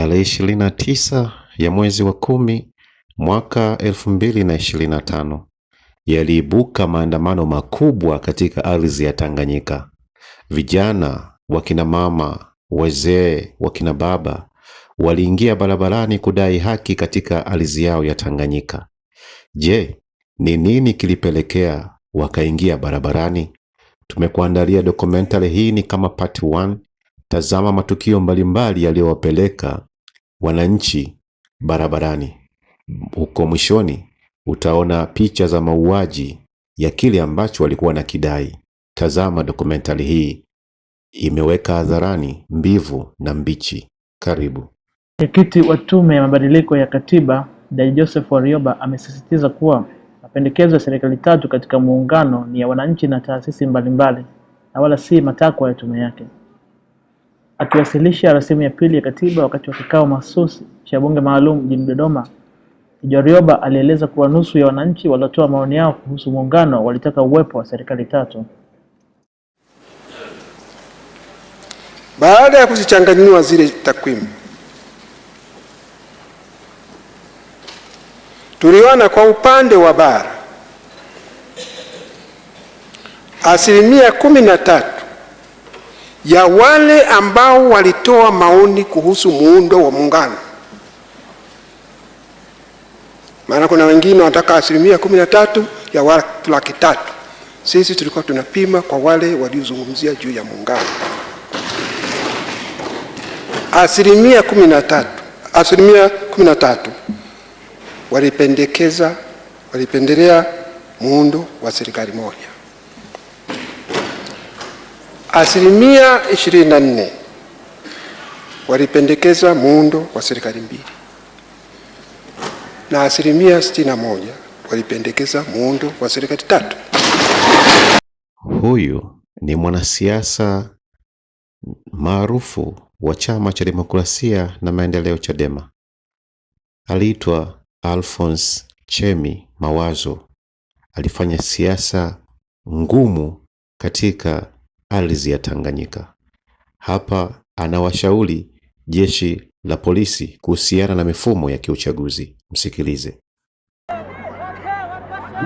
Tarehe 29 ya mwezi wa 10 mwaka 2025 yaliibuka maandamano makubwa katika ardhi ya Tanganyika. Vijana, wakina mama, wazee, wakina baba waliingia barabarani kudai haki katika ardhi yao ya Tanganyika. Je, ni nini kilipelekea wakaingia barabarani? Tumekuandalia dokumentari hii ni kama part 1. Tazama matukio mbalimbali yaliyowapeleka wananchi barabarani. Huko mwishoni utaona picha za mauaji ya kile ambacho walikuwa na kidai. Tazama dokumentari hii, imeweka hadharani mbivu na mbichi. Karibu. Mwenyekiti wa Tume ya Mabadiliko ya Katiba, Dai Joseph Warioba, amesisitiza kuwa mapendekezo ya serikali tatu katika muungano ni ya wananchi na taasisi mbalimbali na wala si matakwa ya tume yake. Akiwasilisha rasimu ya pili ya katiba wakati wa kikao mahsusi cha bunge maalum mjini Dodoma, Warioba alieleza kuwa nusu ya wananchi waliotoa maoni yao kuhusu muungano walitaka uwepo wa serikali tatu. Baada ya kuzichanganua zile takwimu, tuliona kwa upande wa bara 13% ya wale ambao walitoa maoni kuhusu muundo wa muungano. Maana kuna wengine wanataka 13% ya watu 300,000. Sisi tulikuwa tunapima kwa wale waliozungumzia juu ya muungano. 13% walipendelea muundo wa serikali moja. 24% walipendekeza muundo wa serikali mbili, na 61% walipendekeza muundo wa serikali tatu. Huyu ni mwanasiasa maarufu wa Chama cha Demokrasia na Maendeleo, Chadema. Aliitwa Alphonce Chemi Mawazo. Alifanya siasa ngumu katika ardhi ya Tanganyika. Hapa anawashauri jeshi la polisi kuhusiana na mifumo ya kiuchaguzi. Msikilize.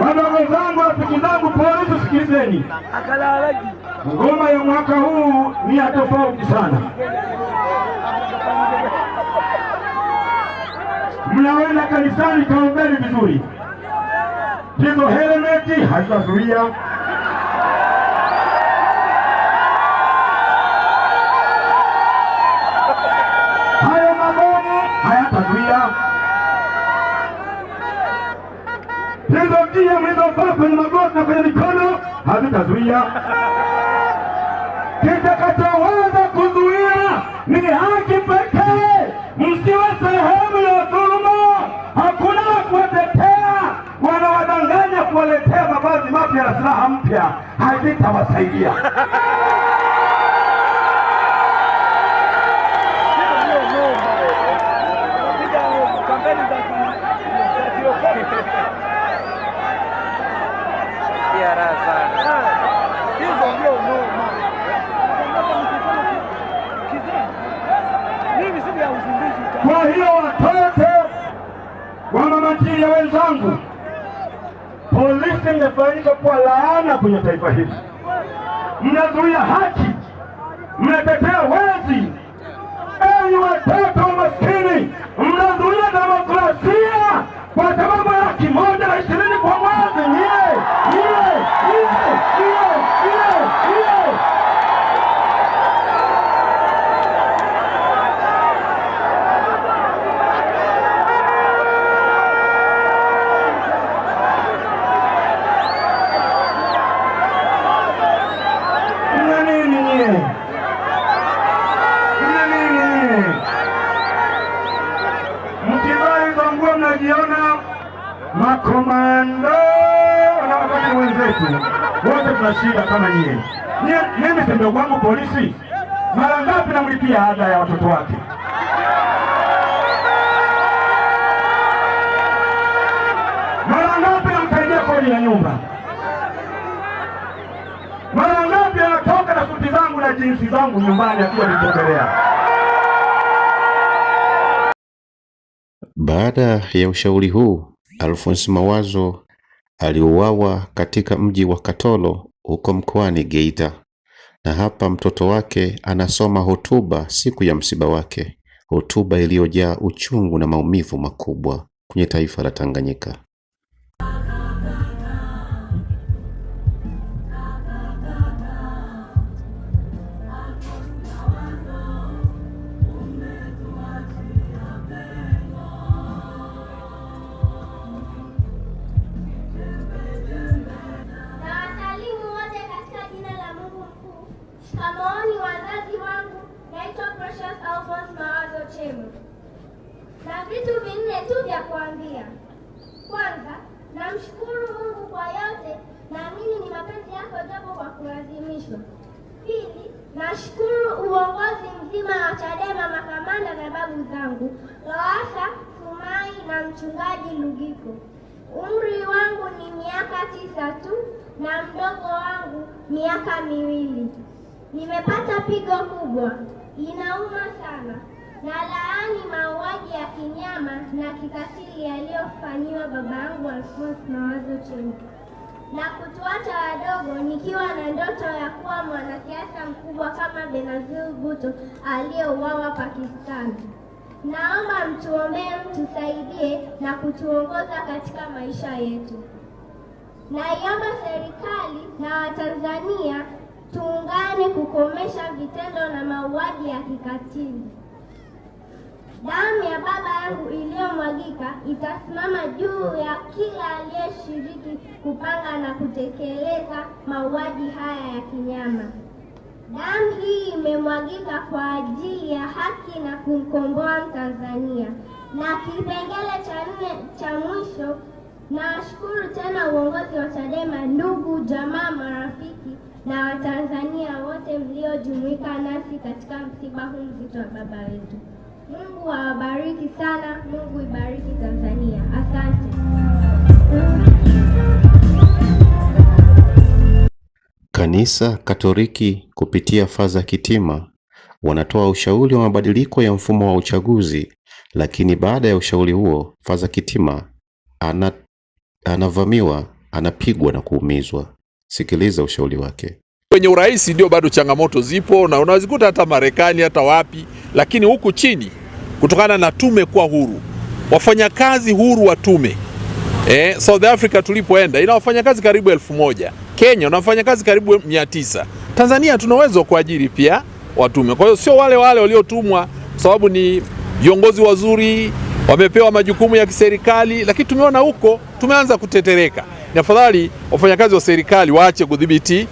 Wadogo zangu, rafiki zangu polisi, sikilizeni. Ngoma ya mwaka huu ni ya tofauti sana. Mnaenda kanisani, kaombeni vizuri. Hizo helmeti hazitazuia. Hayo mabomu hayatazuia. Hizo njia mlizovaa kwenye magoti na kwenye mikono hazitazuia. Kitakachoweza kuzuia ni haki pekee. Msiwe sehemu ya dhuluma. Hakuna kuwatetea, wanawadanganya kuwaletea mavazi mapya na silaha mpya, hazitawasaidia. Kwa hiyo watoto wa mama ntilie wenzangu, polisi imefanyika kwa laana kwenye taifa hili. Mnazuia haki, mnatetea wezi. Enyi watoto wa maskini, mnazuia demokrasia kwa sababu ya 120 kwa mwezi. Makomando na wakati wenzetu wote tunashida kama nyie. Mimi si ndugu wangu polisi? Mara ngapi namlipia ada ya watoto wake? Mara ngapi namsaidia kodi ya nyumba? Mara ngapi anatoka na suti zangu na jinsi zangu nyumbani akiwa nitembelea? Baada ya ushauri huu, Alphonce Mawazo aliuawa katika mji wa Katoro huko mkoani Geita. Na hapa mtoto wake anasoma hotuba siku ya msiba wake, hotuba iliyojaa uchungu na maumivu makubwa kwenye taifa la Tanganyika. Shikamooni wazazi wangu, naitwa Precious Alphonce Mawazo Chemo. Na vitu vinne tu vya kuambia. Kwanza, namshukuru Mungu kwa yote, naamini ni mapenzi yako japo kwa kulazimishwa. Pili, nashukuru uongozi mzima wa Chadema, makamanda na babu zangu, Lowassa, Sumai na mchungaji Lugiko. Umri wangu ni miaka 9 tu na mdogo wangu miaka 2. Nimepata pigo kubwa, inauma sana, na laani mauaji ya kinyama na kikatili yaliyofanyiwa baba yangu Alphonce Mawazo Chemo, na kutuacha wadogo nikiwa na ndoto ya kuwa mwanasiasa mkubwa kama Benazir Bhutto aliyeuawa Pakistan. Naomba mtuombee, mtusaidie na kutuongoza katika maisha yetu. Naiomba serikali na Watanzania tuungane kukomesha vitendo na mauaji ya kikatili. Damu ya baba yangu iliyomwagika itasimama juu ya kila aliyeshiriki kupanga na kutekeleza mauaji haya ya kinyama. Damu hii imemwagika kwa ajili ya haki na kumkomboa Tanzania. Na kipengele cha 4 cha mwisho, nawashukuru tena uongozi wa Chadema, ndugu, jamaa, marafiki na Watanzania wote mliojumuika nasi katika msiba huu mzito wa baba wetu. Mungu awabariki sana. Mungu ibariki Tanzania. Asante. Kanisa Katoliki kupitia Father Kitima wanatoa ushauri wa mabadiliko ya mfumo wa uchaguzi, lakini baada ya ushauri huo Father Kitima anavamiwa, anapigwa na kuumizwa. Sikiliza ushauri wake. Kwenye urais ndio bado changamoto zipo na unazikuta hata Marekani hata wapi, lakini huku chini kutokana na tume kuwa huru, wafanyakazi huru wa tume. South Africa tulipoenda ina wafanyakazi karibu 1000, Kenya ina wafanyakazi karibu 900. Tanzania tunaweza kuajiri pia watume. Kwa hiyo sio wale waliotumwa sababu ni viongozi wazuri wamepewa majukumu ya kiserikali, lakini tumeona huko tumeanza kutetereka. Ni afadhali wafanyakazi wa serikali waache kudhibiti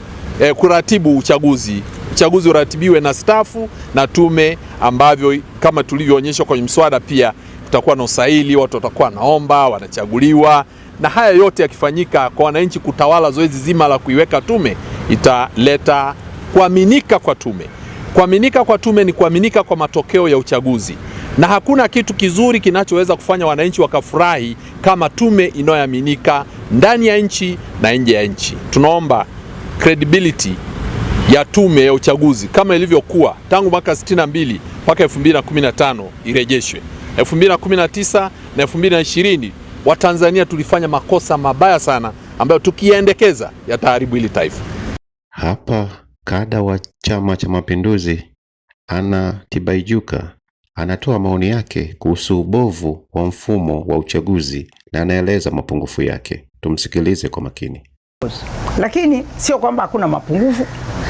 kuratibu uchaguzi. Uchaguzi uratibiwe na stafu na tume, ambavyo kama tulivyoonyeshwa kwenye mswada pia tutakuwa na usaili, watu watakuwa naomba, wanachaguliwa, na haya yote yakifanyika kwa wananchi kutawala zoezi zima la kuiweka tume, italeta kuaminika kwa tume. Kuaminika kwa tume ni kuaminika kwa matokeo ya uchaguzi, na hakuna kitu kizuri kinachoweza kufanya wananchi wakafurahi kama tume inayoaminika ndani ya nchi na nje ya nchi. Tunaomba credibility ya tume ya uchaguzi kama ilivyokuwa tangu mwaka 62 mpaka 2015 irejeshwe. 2019 na 2020 Watanzania tulifanya makosa mabaya sana ambayo tukiendekeza yataharibu hili taifa. Hapa kada wa Chama cha Mapinduzi Anna Tibaijuka anatoa maoni yake kuhusu ubovu wa mfumo wa uchaguzi na anaeleza mapungufu yake. Tumsikilize kwa makini. Lakini sio kwamba hakuna mapungufu.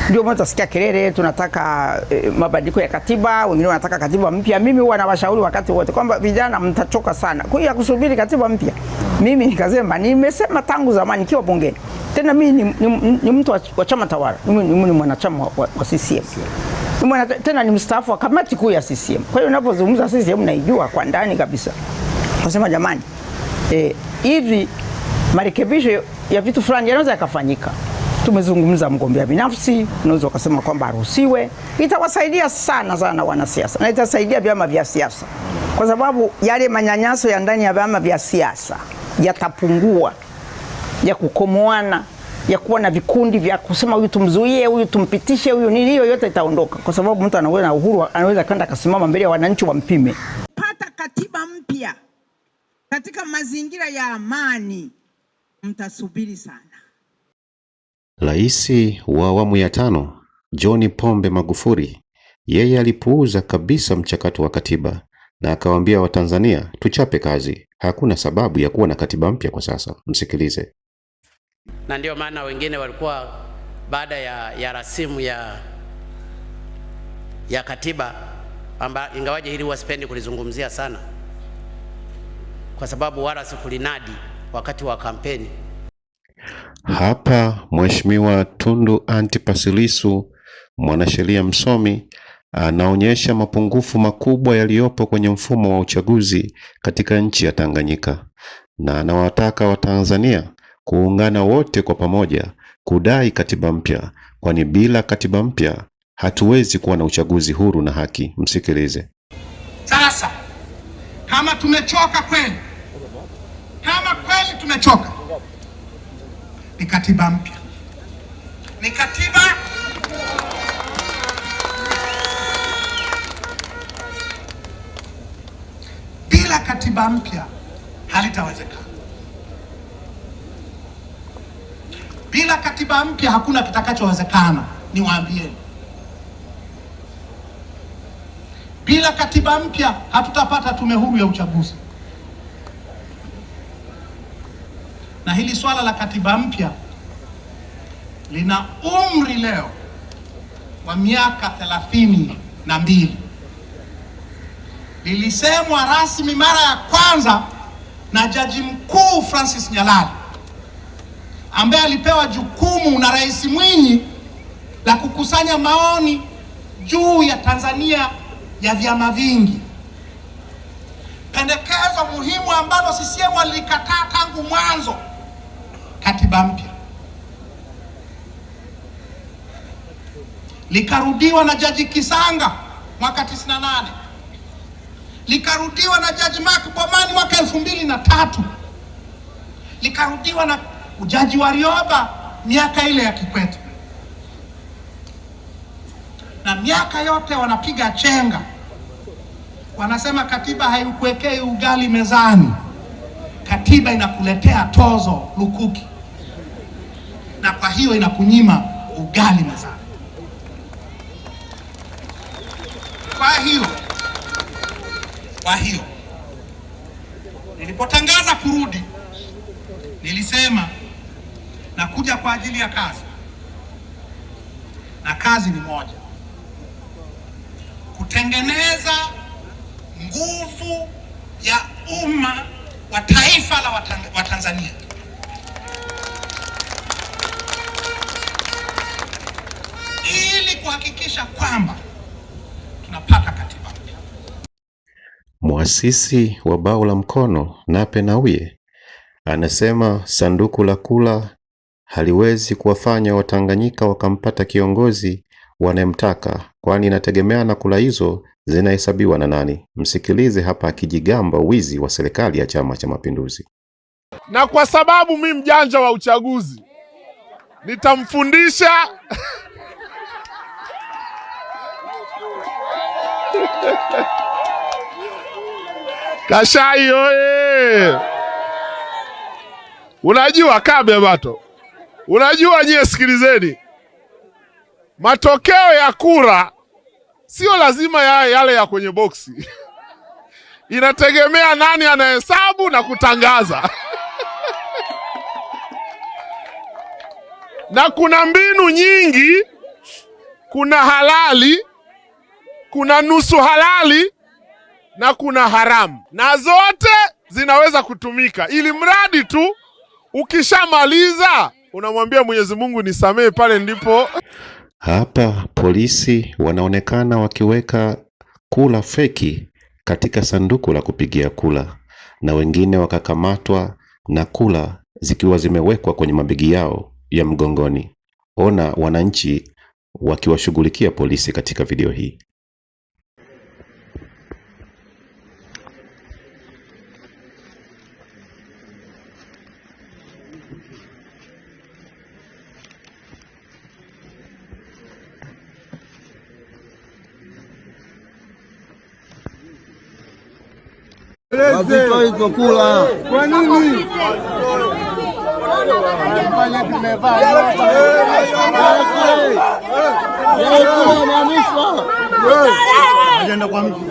Ndio mtu asikia kelele tunataka mabadiliko ya katiba, wengine wanataka katiba mpya. Mimi huwa nawashauri wakati wote kwamba vijana mtachoka sana kwa hiyo kusubiri katiba mpya. Mimi nikasema, nimesema tangu zamani kiwa bungeni. Tena mimi ni mtu wa chama tawala. Mimi ni mwanachama wa CCM. Tena ni mstaafu wa kamati kuu ya CCM. Kwa hiyo ninapozungumza CCM naijua kwa ndani kabisa. Nasema jamani, hivi marekebisho ya vitu fulani yanaweza yakafanyika. Tumezungumza mgombea binafsi, unaweza kusema kwamba aruhusiwe. Itawasaidia sana wanasiasa na itasaidia vyama vya siasa, kwa sababu yale manyanyaso ya ndani ya vyama vya siasa yatapungua, ya kukomoana, ya kuwa na vikundi vya kusema huyu tumzuie, huyu tumpitishe, huyu nini, hiyo yote itaondoka, kwa sababu mtu anaweza uhuru, anaweza kwenda akasimama mbele ya wananchi wampime. Pata katiba mpya katika mazingira ya amani, mtasubiri sana. Rais wa awamu ya 5 John Pombe Magufuli, yeye alipuuza kabisa mchakato wa katiba na akawaambia Watanzania tuchape kazi. Hakuna sababu ya kuwa na katiba mpya kwa sasa. Msikilize. Na ndio maana wengine walikuwa baada ya rasimu ya katiba, ingawaje hili wasipendi kulizungumzia sana kwa sababu wala sikulinadi wakati wa kampeni. Hapa Mheshimiwa Tundu Antipas Lissu, mwanasheria msomi, anaonyesha mapungufu makubwa yaliyopo kwenye mfumo wa uchaguzi katika nchi ya Tanganyika, na anawataka Watanzania kuungana wote kwa pamoja kudai katiba mpya, kwani bila katiba mpya hatuwezi kuwa na uchaguzi huru na haki. Msikilize. Sasa kama tumechoka kweli, kama kweli tumechoka, ni katiba mpya, ni katiba bila katiba mpya halitawezekana. Bila katiba mpya hakuna kitakachowezekana, niwaambieni. Bila katiba mpya hatutapata tume huru ya uchaguzi. Na hili swala la katiba mpya lina umri leo wa miaka 32. Lilisemwa rasmi mara ya kwanza na Jaji Mkuu Francis Nyalali, ambaye alipewa jukumu na Rais Mwinyi la kukusanya maoni juu ya Tanzania ya vyama vingi. Pendekezo muhimu ambalo CCM walikataa tangu mwanzo, katiba mpya. Likarudiwa na Jaji Kisanga mwaka 98. Likarudiwa na Jaji Mark Bomani mwaka 2003. Likarudiwa na Jaji Warioba miaka ile ya Kikwete. Na miaka yote wanapiga chenga, wanasema katiba haikuwekei ugali mezani, katiba inakuletea tozo lukuki, na kwa hiyo inakunyima ugali mezani. Kwa hiyo nilipotangaza kurudi, nilisema nakuja kwa ajili ya kazi, na kazi ni moja: kutengeneza nguvu ya umma wa taifa la Watanzania, ili kuhakikisha kwamba tunapata katiba mpya. Muasisi wa bao la mkono Nape Nnauye anasema sanduku la kula haliwezi kuwafanya Watanganyika wakampata kiongozi wanayemtaka, kwani inategemea na kula hizo zinahesabiwa na nani. Msikilize hapa akijigamba wizi wa serikali ya Chama cha Mapinduzi. Na kwa sababu mimi mjanja wa uchaguzi, nitamfundisha Kashai oye! Unajua kabe bato, unajua nyie, sikilizeni, matokeo ya kura sio lazima yale ya kwenye boksi. Inategemea nani anahesabu na kutangaza. Na kuna mbinu nyingi, kuna halali, kuna nusu halali na kuna haramu, na zote zinaweza kutumika, ili mradi tu ukishamaliza unamwambia Mwenyezi Mungu nisamee, pale ndipo. Hapa polisi wanaonekana wakiweka kula feki katika sanduku la kupigia kula, na wengine wakakamatwa na kula zikiwa zimewekwa kwenye mabegi yao ya mgongoni. Ona wananchi wakiwashughulikia polisi katika video hii. Wazitoa hizo kula. Kwa nini? Ajenda kwa mtu.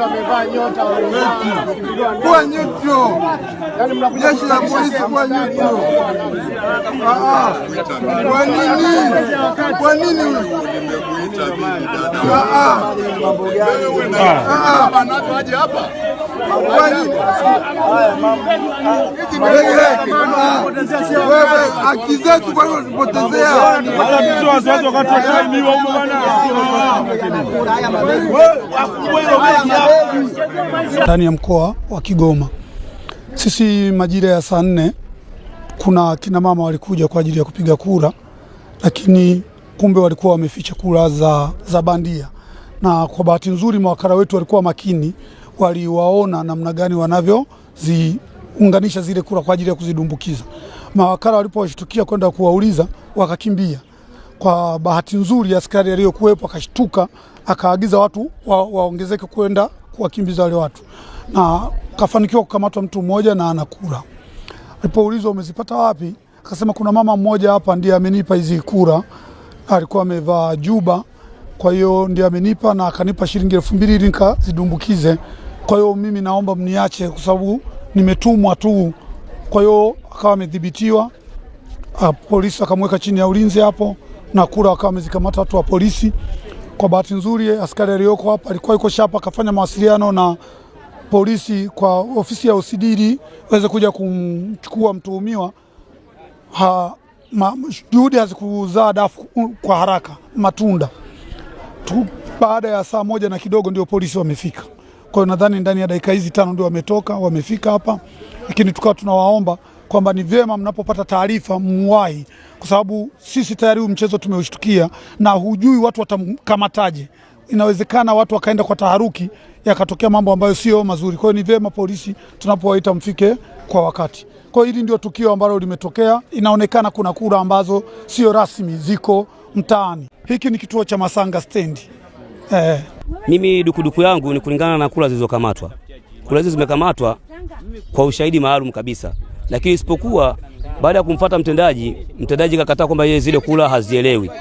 Wamevaa nyota kwa nyuto. Yaani mnakuja jeshi la polisi kwa nyuto. Kwa nini? Kwa nini? Banato aje hapa. Kwa nini? Wewe haki zetu kwa nini unapotezea? Hata mtu wazazi wakati washaimiwa huko bwana. Ndani ya mkoa wa Kigoma. Sisi majira ya saa 4 kuna kina mama walikuja kwa ajili ya kupiga kura, lakini kumbe walikuwa wameficha kura za bandia. Na kwa bahati nzuri mawakala wetu walikuwa makini, waliwaona namna gani wanavyoziunganisha zile kura kwa ajili ya kuzidumbukiza. Mawakala walipowashtukia kwenda kuwauliza wakakimbia. Kwa bahati nzuri askari aliyokuwepo akashtuka, akaagiza watu waongezeke kwenda kuwakimbiza wale watu, na kafanikiwa kukamatwa mtu mmoja na ana kura. Alipoulizwa umezipata wapi, akasema kuna mama mmoja hapa ndiye amenipa hizi kura, alikuwa amevaa juba, kwa hiyo ndiye amenipa na akanipa shilingi 2000 ili nikazidumbukize. Kwa hiyo mimi naomba mniache kwa sababu nimetumwa tu. Kwa hiyo akawa amedhibitiwa, polisi akamweka chini ya ulinzi hapo, na kura wakawa wamezikamata watu wa polisi. Kwa bahati nzuri askari aliyoko hapa alikuwa yuko shapa, akafanya mawasiliano na polisi kwa ofisi ya OCD waweze kuja kumchukua mtuhumiwa. Juhudi hazikuzaa dafu kwa haraka matunda tu. Baada ya saa 1 na kidogo ndio polisi wamefika. Kwa hiyo nadhani ndani ya dakika hizi 5 ndio wamefika hapa, lakini tukawa tunawaomba kwamba ni vyema mnapopata taarifa muwahi, kwa sababu sisi tayari mchezo tumeushtukia na hujui watu watamkamataje. Inawezekana watu wakaenda kwa taharuki, yakatokea mambo ambayo sio mazuri. Kwa hiyo ni vyema polisi tunapowaita mfike kwa wakati. Kwa hiyo hili ndio tukio ambalo limetokea. Inaonekana kuna kura ambazo sio rasmi ziko mtaani. Hiki ni kituo cha Masanga stendi. Mimi dukuduku yangu ni kulingana na kura zilizokamatwa. Kura hizo zimekamatwa kwa ushahidi maalum kabisa. Lakini isipokuwa baada ya kumfuata mtendaji kakataa kwamba yeye zile kura hazielewi.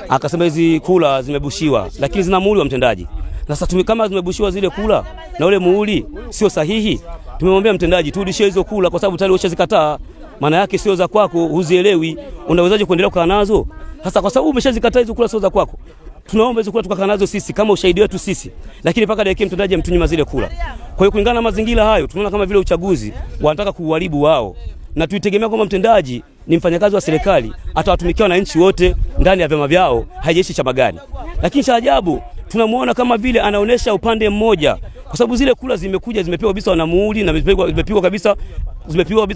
Akasema hizi kura zimebushiwa, lakini zina muhuri wa mtendaji. Na sasa kama zimebushiwa zile kura na ule muhuri sio sahihi, tumemwambia mtendaji turudishie hizo kura kwa sababu tayari ushazikataa. Maana yake sio za kwako, huzielewi. Unawezaje kuendelea kukaa nazo? Sasa kwa sababu umeshazikataa hizo kura sio za kwako, tunaomba hizo kura tukakaa nazo sisi kama ushahidi wetu sisi, lakini paka dakika mtendaji amtunyima zile kura. Kwa hiyo kulingana na mazingira hayo tunaona kama vile uchaguzi wanataka kuuharibu wao, na tuitegemea kwamba mtendaji ni mfanyakazi wa serikali, atawatumikia wananchi wote ndani ya vyama vyao, haijalishi chama gani. Lakini cha ajabu tunamuona kama vile anaonesha upande mmoja, kwa sababu zile kura zimekuja zimepigwa kabisa na muhuri na zimepigwa kabisa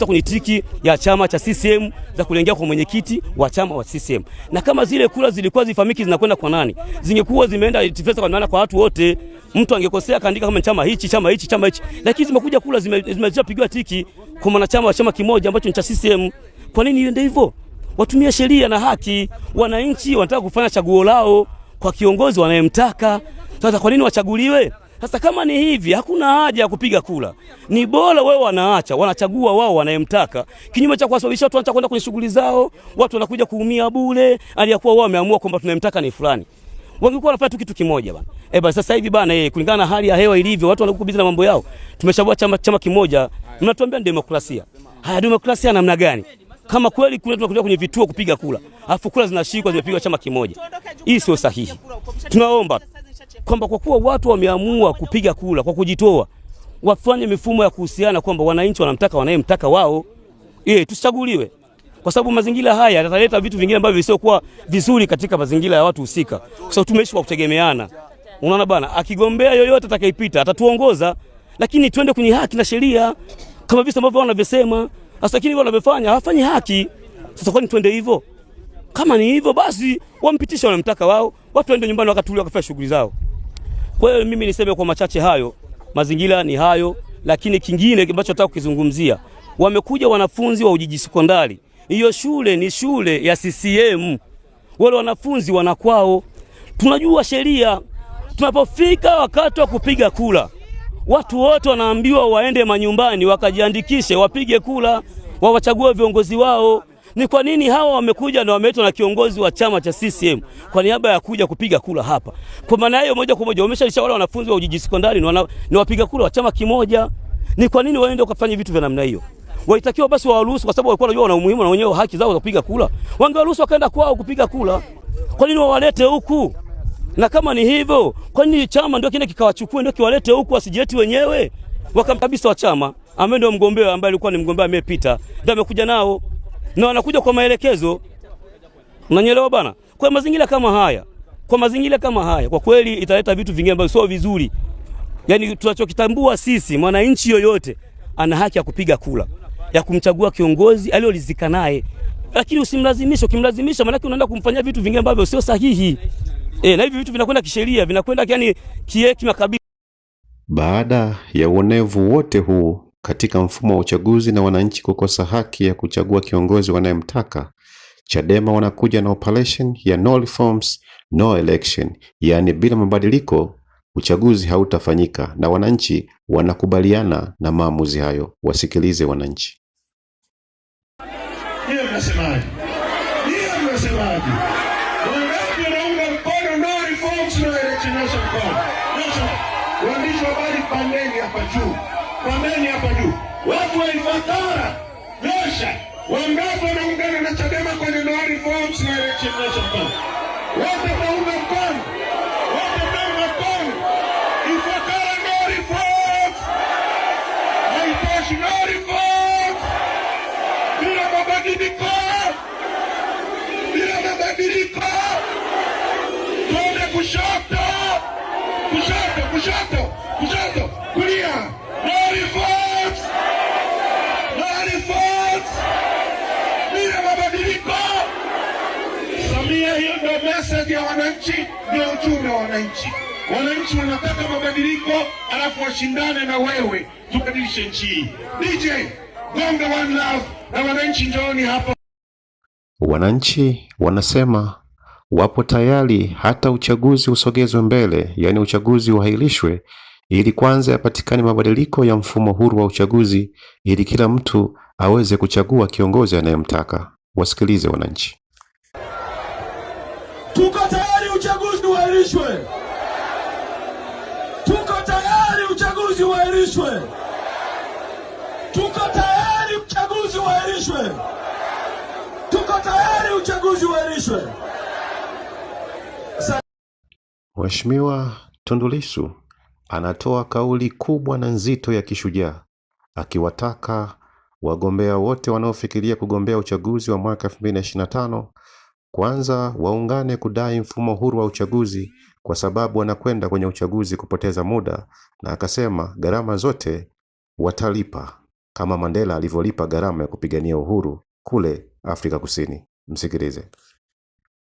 kwenye tiki ya chama cha CCM za kulengea kwa mwenyekiti wa chama wa CCM. Na kama zile kura zilikuwa zifahamiki zinakwenda kwa nani, zingekuwa zimeenda tifesa kwa maana kwa watu wote. Mtu angekosea kaandika kama chama hichi, lakini zimekuja kura zimepigwa tiki kwa mwanachama wa chama kimoja ambacho ni cha CCM. Kwa nini iende hivyo? Watumie sheria na haki. Wananchi wanataka kufanya chaguo lao kwa kiongozi wanayemtaka. Sasa kwa nini wachaguliwe? Sasa kama ni hivi, hakuna haja ya kupiga kura. Ni bora wewe wanachagua wao wanayemtaka. Kinyume cha kuwasababisha watu wanataka kwenda kwenye shughuli zao, watu wanakuja kuumia bure, aliyakuwa wao wameamua kwamba tunayemtaka ni fulani. Wangekuwa wanafanya tu kitu kimoja bana. Basi sasa hivi bana, kulingana na hali ya hewa ilivyo, watu wanakubiza na mambo yao. Tumechagua chama kimoja, mnatuambia demokrasia. Haya, demokrasia namna gani? Kama kweli tunakuja kwenye vituo kupiga kura, alafu kura zinashikwa zimepigwa chama kimoja, hii sio sahihi. Tunaomba kwamba kwa kuwa watu wameamua kupiga kura kwa kujitoa, wafanye mifumo ya kuhusiana kwamba wananchi wanamtaka wanayemtaka wao, tusichaguliwe. Kwa sababu mazingira haya yataleta vitu vingine ambavyo visiokuwa vizuri katika mazingira ya watu husika. Kwa sababu tumeishi kwa kutegemeana. Unaona bana, akigombea yoyote atakayepita atatuongoza, lakini twende kwenye haki na sheria kama vile ambavyo wanavyosema. Sasa lakini wanavyofanya hawafanyi haki. Sasa kwa nini twende hivyo? Kama ni hivyo basi wampitishe wanamtaka wao, watu waende nyumbani wakatulia wakafanya shughuli zao. Kwa hiyo mimi niseme kwa machache hayo, mazingira ni hayo, lakini kingine ambacho nataka kukizungumzia, wamekuja wanafunzi wa Ujiji Sekondari. Hiyo shule ni shule ya CCM. Wale wanafunzi wanakwao. Tunajua sheria. Tunapofika wakati wa kupiga kura, Watu wote wanaambiwa waende manyumbani wakajiandikishe, wapige kula, wawachague viongozi wao. Ni kwa nini hawa wamekuja na wameitwa na kiongozi wa chama cha CCM kwa niaba ya kuja kupiga kula hapa? Kwa maana hiyo moja kwa moja wameshalisha wale wanafunzi wa Ujiji Sekondari ni wapiga kula wa chama kimoja. Ni kwa nini waende wakafanya vitu vya namna hiyo? Walitakiwa basi waruhusu, kwa sababu walikuwa wanajua wana umuhimu na wenyewe haki zao za kupiga kula. Wangewaruhusu wakaenda kwao kupiga kula. Kwa nini wawalete huku? Na kama ni hivyo, kwa nini chama ndio kile kikawachukue ndio kiwalete huku wasijeti wenyewe? Wakamkabisa wa chama ambaye ndio mgombea ambaye alikuwa ni mgombea amepita. Ndio amekuja nao. Na wanakuja kwa maelekezo. Unanielewa bana? Kwa mazingira kama haya, kwa kweli italeta vitu vingine ambavyo sio vizuri. Yaani tunachokitambua sisi, mwananchi yoyote ana haki ya kupiga kula, ya kumchagua kiongozi aliyolizika naye. Lakini usimlazimishe, ukimlazimisha maana unaenda kumfanyia vitu vingine ambavyo sio sahihi. Na hivi vitu vinakwenda kisheria, vinakwenda yani kihekima kabisa. Baada ya uonevu wote huu katika mfumo wa uchaguzi na wananchi kukosa haki ya kuchagua kiongozi wanayemtaka, Chadema wanakuja na operation ya no reforms, no election, yani bila mabadiliko uchaguzi hautafanyika, na wananchi wanakubaliana na maamuzi hayo. Wasikilize wananchi. Hiyo mnasemaje? Wangapi wanaunga mkono no reforms, no election, nation call? Waandishi wa habari, pandeni hapa juu. Watu wa Ifakara, nyosha. Wangapi wanaungana na Chadema kwenye no reforms, no election, nation call? Wote wanaunga mkono. Ifakara no reforms. Haitoshi, no reforms. Bila mabadiliko. Tuende kushoto. Kulia. No reforms. Bila mabadiliko. Samia, hiyo ndio message ya wananchi, ndio ujumbe wa wananchi. Wananchi wanataka mabadiliko, alafu washindane na wewe tubadilishe nchi hii. DJ, gonga one love na wananchi njooni hapa. Wananchi wanasema wapo tayari hata uchaguzi usogezwe mbele, yani uchaguzi uahirishwe, ili kwanza yapatikane mabadiliko ya mfumo huru wa uchaguzi, ili kila mtu aweze kuchagua kiongozi anayemtaka. Wasikilize wananchi. Tuko tayari uchaguzi uahirishwe. Tuko tayari uchaguzi uahirishwe. Mheshimiwa Tundu Lissu anatoa kauli kubwa na nzito ya kishujaa, akiwataka wagombea wote wanaofikiria kugombea uchaguzi wa mwaka 2025 kwanza waungane kudai mfumo huru wa uchaguzi, kwa sababu wanakwenda kwenye uchaguzi kupoteza muda, na akasema gharama zote watalipa kama Mandela alivyolipa gharama ya kupigania uhuru kule Afrika Kusini. Msikilize.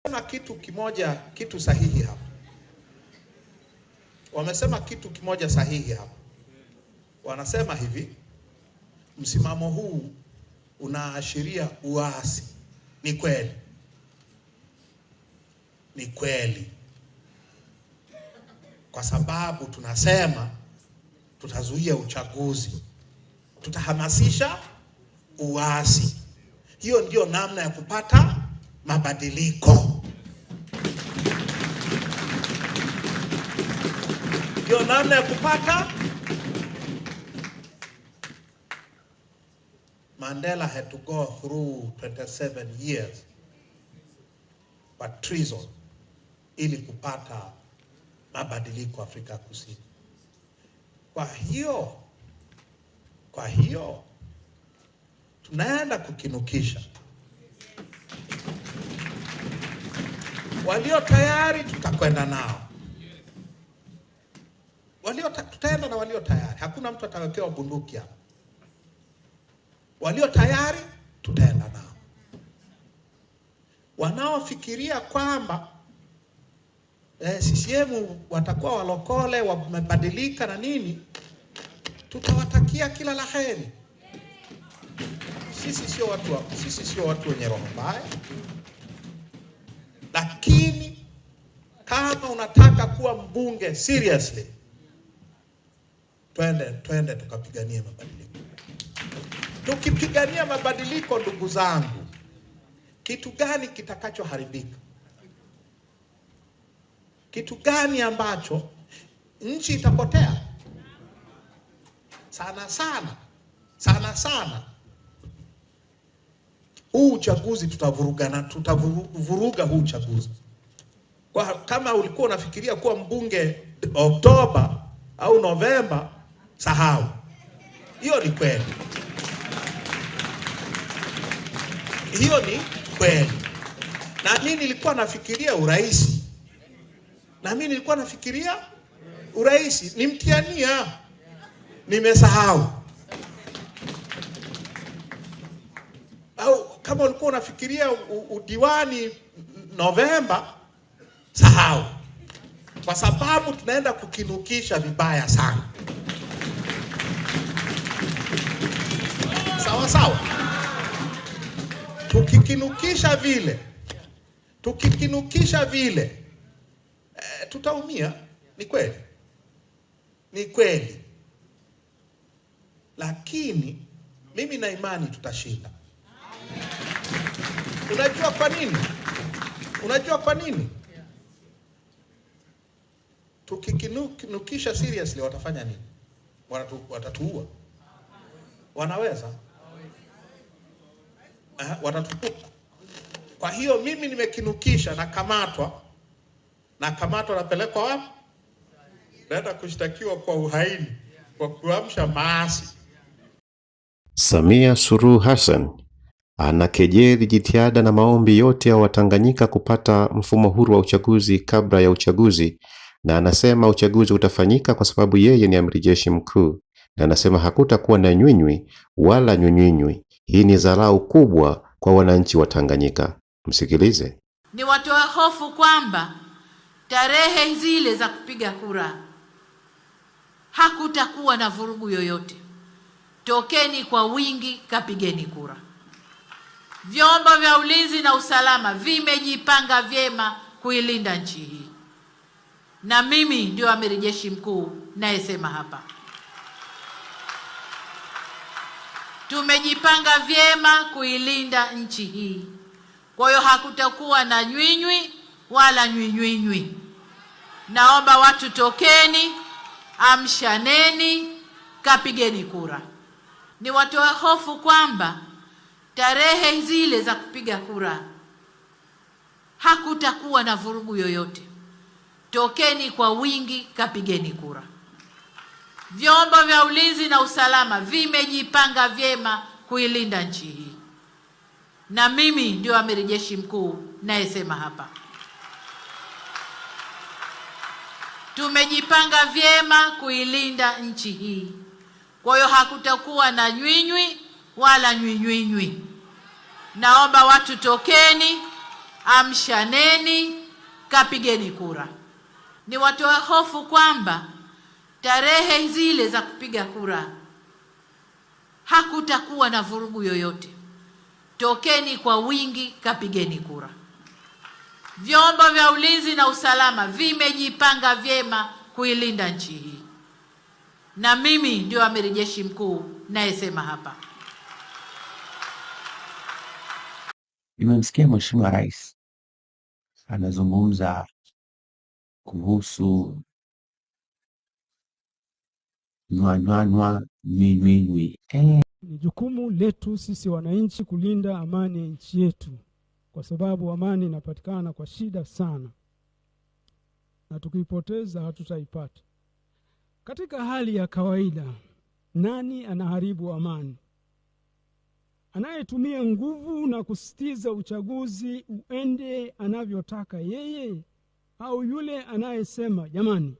Kuna kitu sahihi hapa. Wamesema kitu kimoja sahihi hapa. Wanasema hivi, msimamo huu unaashiria uasi. Ni kweli. Kwa sababu tunasema tutazuia uchaguzi, tutahamasisha uasi. Hiyo ndio namna ya kupata mabadiliko. Mandela had to go through 27 years but treason ili kupata mabadiliko Afrika Kusini. Kwa hiyo tunaenda kukinukisha. Walio tayari tutakwenda nao. Tutaenda na walio tayari. Hakuna mtu atawekewa bunduki hapa. Walio tayari tutaenda nao. Wanaofikiria kwamba CCM watakuwa walokole, wamebadilika na nini, tutawatakia kila laheri. Sisi sio watu wenye roho mbaya. Lakini kama unataka kuwa mbunge seriously, twende tukapiganie mabadiliko. Tukipigania mabadiliko, ndugu zangu, kitu gani kitakachoharibika? Kitu gani ambacho nchi itapotea? Sana sana huu uchaguzi tutavuruga huu uchaguzi. Kwa kama ulikuwa unafikiria kuwa mbunge Oktoba au Novemba, sahau. Hiyo ni kweli. Hiyo ni kweli. Na mimi nilikuwa nafikiria urais. Ni mtiania. Nimesahau. Au kama ulikuwa unafikiria udiwani Novemba, sahau. Kwa sababu tunaenda kukinukisha vibaya sana. Sawa. Tukikinukisha vile, tutaumia. Ni kweli. Lakini mimi na imani tutashinda. Unajua kwa nini? Tukikinukisha seriously, watafanya nini? Watatuua. Wanaweza? Watatuua. Kwa hiyo mimi nimekinukisha, nakamatwa, napelekwa wapi? Naenda kushtakiwa kwa uhaini, kwa kuamsha maasi. Samia Suluhu Hassan anakejeli jitihada na maombi yote ya Watanganyika kupata mfumo huru wa uchaguzi kabla ya uchaguzi, na anasema uchaguzi utafanyika kwa sababu yeye ni amiri jeshi mkuu, na anasema hakutakuwa na nywinywi wala nywinywi. Hii ni dharau kubwa kwa wananchi wa Tanganyika. Msikilize. Ni watoe hofu kwamba tarehe zile za kupiga kura hakutakuwa na vurugu yoyote. Tokeni kwa wingi, kapigeni kura. Vyombo vya ulinzi na usalama vimejipanga vyema kuilinda nchi hii. Na mimi ndio amiri jeshi mkuu nayesema hapa. Tumejipanga vyema kuilinda nchi hii. Kwa hiyo hakutakuwa na nywinywi wala nywinywi. Naomba watu tokeni, amshaneni, kapigeni kura. Ni watoe hofu kwamba tarehe zile za kupiga kura hakutakuwa na vurugu yoyote. Tokeni kwa wingi, kapigeni kura. Vyombo vya ulinzi na usalama vimejipanga vyema kuilinda nchi hii. Na mimi ndio amiri jeshi mkuu nayesema hapa. Tumejipanga vyema kuilinda nchi hii. Kwa hiyo hakutakuwa na nywinywi wala nywinywi. Naomba watu tokeni, amshaneni, kapigeni kura. Ni watoe hofu kwamba tarehe zile za kupiga kura hakutakuwa na vurugu yoyote. Tokeni kwa wingi, kapigeni kura. Vyombo vya ulinzi na usalama vimejipanga vyema kuilinda nchi hii. Na mimi ndio amiri jeshi mkuu nayesema hapa. Nimemsikia Mheshimiwa Rais anazungumza kuhusu nywinywi. Ni jukumu letu sisi wananchi kulinda amani ya nchi yetu, kwa sababu amani inapatikana kwa shida sana, na tukipoteza hatutaipata. Katika hali ya kawaida, nani anaharibu amani? Anayetumia nguvu na kusitiza uchaguzi uende anavyotaka yeye, au yule anayesema jamani,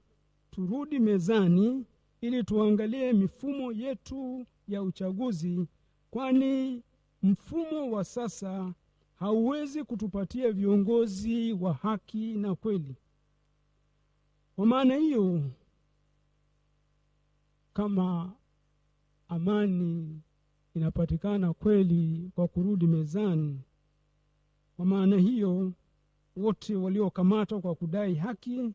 turudi mezani ili tuangalie mifumo yetu ya uchaguzi, kwani mfumo wa sasa hauwezi kutupatia viongozi wa haki na kweli. Kwa maana hiyo, kama amani inapatikana kweli kwa kurudi mezani, kwa maana hiyo wote waliokamatwa kwa kudai haki,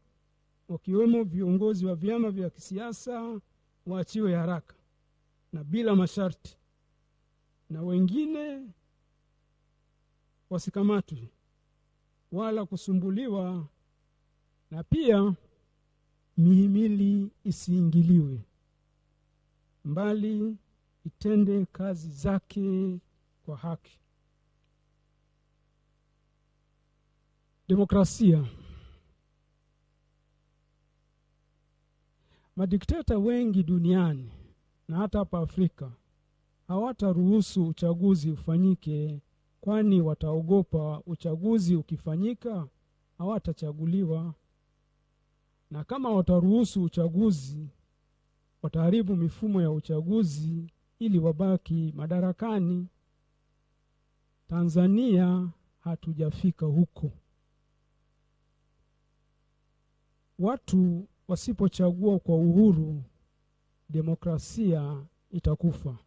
wakiwemo viongozi wa vyama vya kisiasa, waachiwe haraka na bila masharti, na wengine wasikamatwe wala kusumbuliwa, na pia mihimili isiingiliwe, mbali itende kazi zake kwa haki. Demokrasia. Madikteta wengi duniani na hata hapa Afrika hawataruhusu uchaguzi ufanyike, kwani wataogopa uchaguzi ukifanyika hawatachaguliwa, na kama wataruhusu uchaguzi wataharibu mifumo ya uchaguzi ili wabaki madarakani. Tanzania hatujafika huko. Watu wasipochagua kwa uhuru, demokrasia itakufa.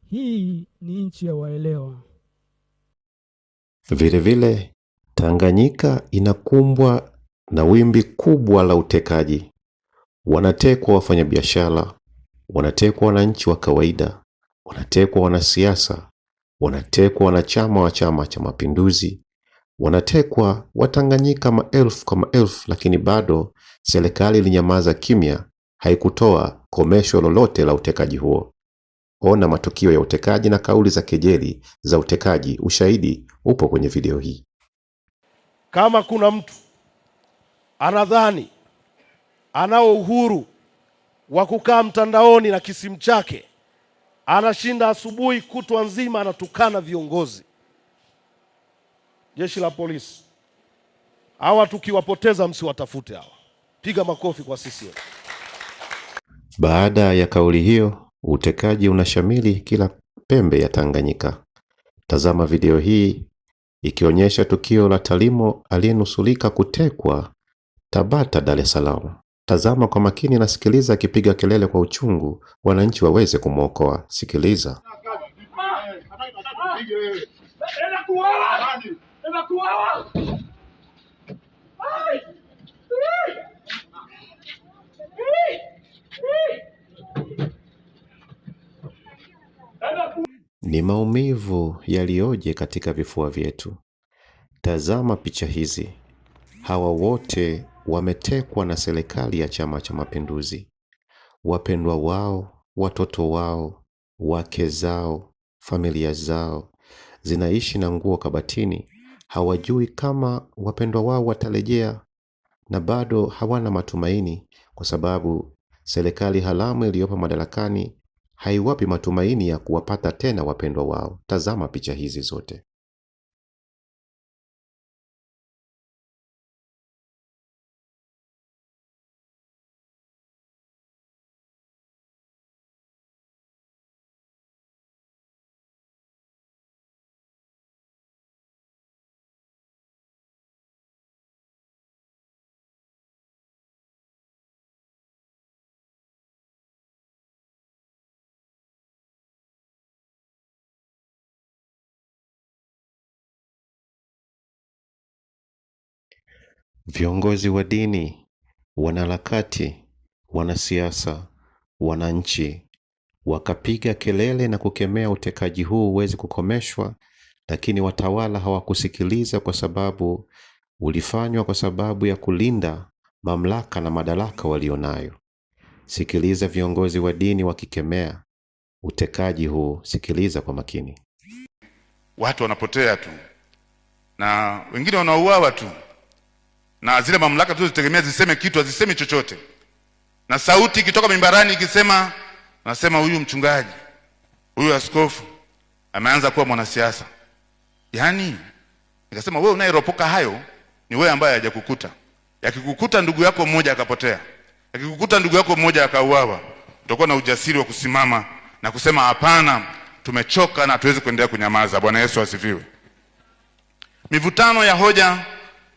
Hii ni nchi ya waelewa. Vilevile, Tanganyika inakumbwa na wimbi kubwa la utekaji. Wanatekwa wafanyabiashara, wanatekwa wananchi wa kawaida, wanatekwa wanasiasa, wanatekwa wanachama wa Chama cha Mapinduzi, wanatekwa Watanganyika maelfu kwa maelfu, lakini bado serikali ilinyamaza kimya, haikutoa komesho lolote la utekaji huo. Ona matukio ya utekaji na kauli za kejeli za utekaji. Ushahidi upo kwenye video hii. Kama kuna mtu anadhani anao uhuru wa kukaa mtandaoni na kisimu chake, anashinda asubuhi kutwa nzima anatukana viongozi, jeshi la polisi, hawa tukiwapoteza msiwatafute hawa. Piga makofi kwa sisi. Baada ya kauli hiyo, utekaji unashamili kila pembe ya Tanganyika. Tazama video hii ikionyesha tukio la Tarimo aliyenusulika kutekwa Tabata, Dar es Salaam. Tazama kwa makini na sikiliza akipiga kelele kwa uchungu wananchi waweze kumwokoa. Sikiliza. Ni maumivu yalioje katika vifua vyetu. Tazama picha hizi. Hawa wote wametekwa na serikali ya Chama cha Mapinduzi. Wapendwa wao, watoto wao, wake zao, familia zao zinaishi na nguo kabatini. Hawajui kama wapendwa wao watarejea, na bado hawana matumaini kwa sababu serikali haramu iliyopo madarakani haiwapi matumaini ya kuwapata tena wapendwa wao. Tazama picha hizi zote. Viongozi wa dini, wanaharakati, wanasiasa, wananchi wakapiga kelele na kukemea utekaji huu uweze kukomeshwa, lakini watawala hawakusikiliza kwa sababu ulifanywa kwa sababu ya kulinda mamlaka na madaraka walionayo. Sikiliza viongozi wa dini wakikemea utekaji huu. Sikiliza kwa makini. Watu wanapotea tu na wengine wanauawa tu, na zile mamlaka tu zitegemea ziseme kitu, aziseme chochote, na sauti ikitoka mimbarani ikisema, nasema huyu mchungaji, huyu askofu ameanza kuwa mwanasiasa. Yani nikasema wewe unayeropoka hayo ni wewe ambaye hajakukuta. Yakikukuta ndugu yako mmoja akapotea, yakikukuta ndugu yako mmoja akauawa, utakuwa na ujasiri wa kusimama na kusema hapana, tumechoka na hatuwezi kuendelea kunyamaza. Bwana Yesu asifiwe. Mivutano ya hoja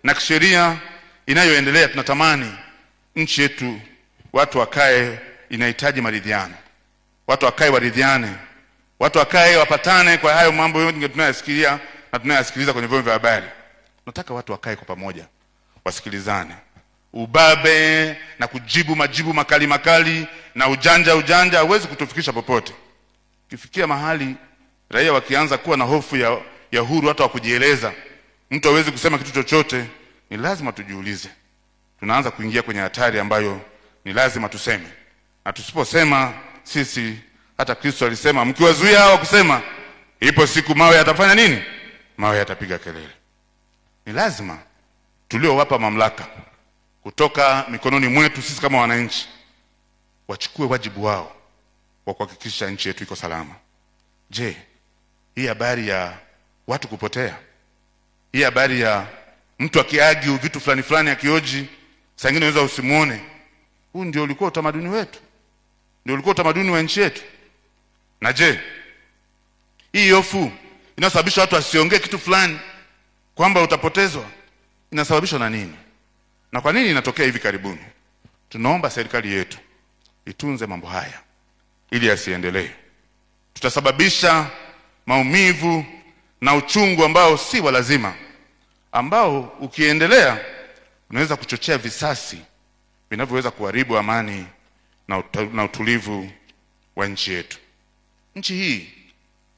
na kisheria inayoendelea, tunatamani nchi yetu watu wakae, inahitaji maridhiano. Watu wakae waridhiane, watu wakae wapatane kwa hayo mambo yote tunayasikia na tunayasikiliza kwenye vyombo vya habari. Nataka watu wakae kwa pamoja, wasikilizane, ubabe na kujibu majibu makali makali na ujanja hauwezi kutufikisha popote. Kifikia mahali raia wakianza kuwa na hofu ya huru hata wa kujieleza, mtu hawezi kusema kitu chochote, ni lazima tujiulize. Tunaanza kuingia kwenye hatari ambayo ni lazima tuseme. Na tusiposema sisi, hata Kristo alisema mkiwazuia hawa kusema, ipo siku mawe yatafanya nini? Mawe yatapiga kelele. Ni lazima tuliowapa mamlaka kutoka mikononi mwetu sisi kama wananchi wachukue wajibu wao wa kuhakikisha nchi yetu iko salama. Je, hii habari ya watu kupotea, hii habari ya mtu akiagi vitu fulani fulani akioji, saa nyingine unaweza usimuone, huu ndio ulikuwa utamaduni wetu? Ndio ulikuwa utamaduni wa nchi yetu? Na je, hii hofu inasababisha watu wasiongee kitu fulani kwamba utapotezwa, inasababishwa na nini? Na kwa nini inatokea hivi karibuni? Tunaomba serikali yetu itunze mambo haya ili yasiendelee. Tutasababisha maumivu na uchungu ambao si wa lazima, ambao ukiendelea unaweza kuchochea visasi vinavyoweza kuharibu amani na utulivu wa nchi yetu. Nchi hii,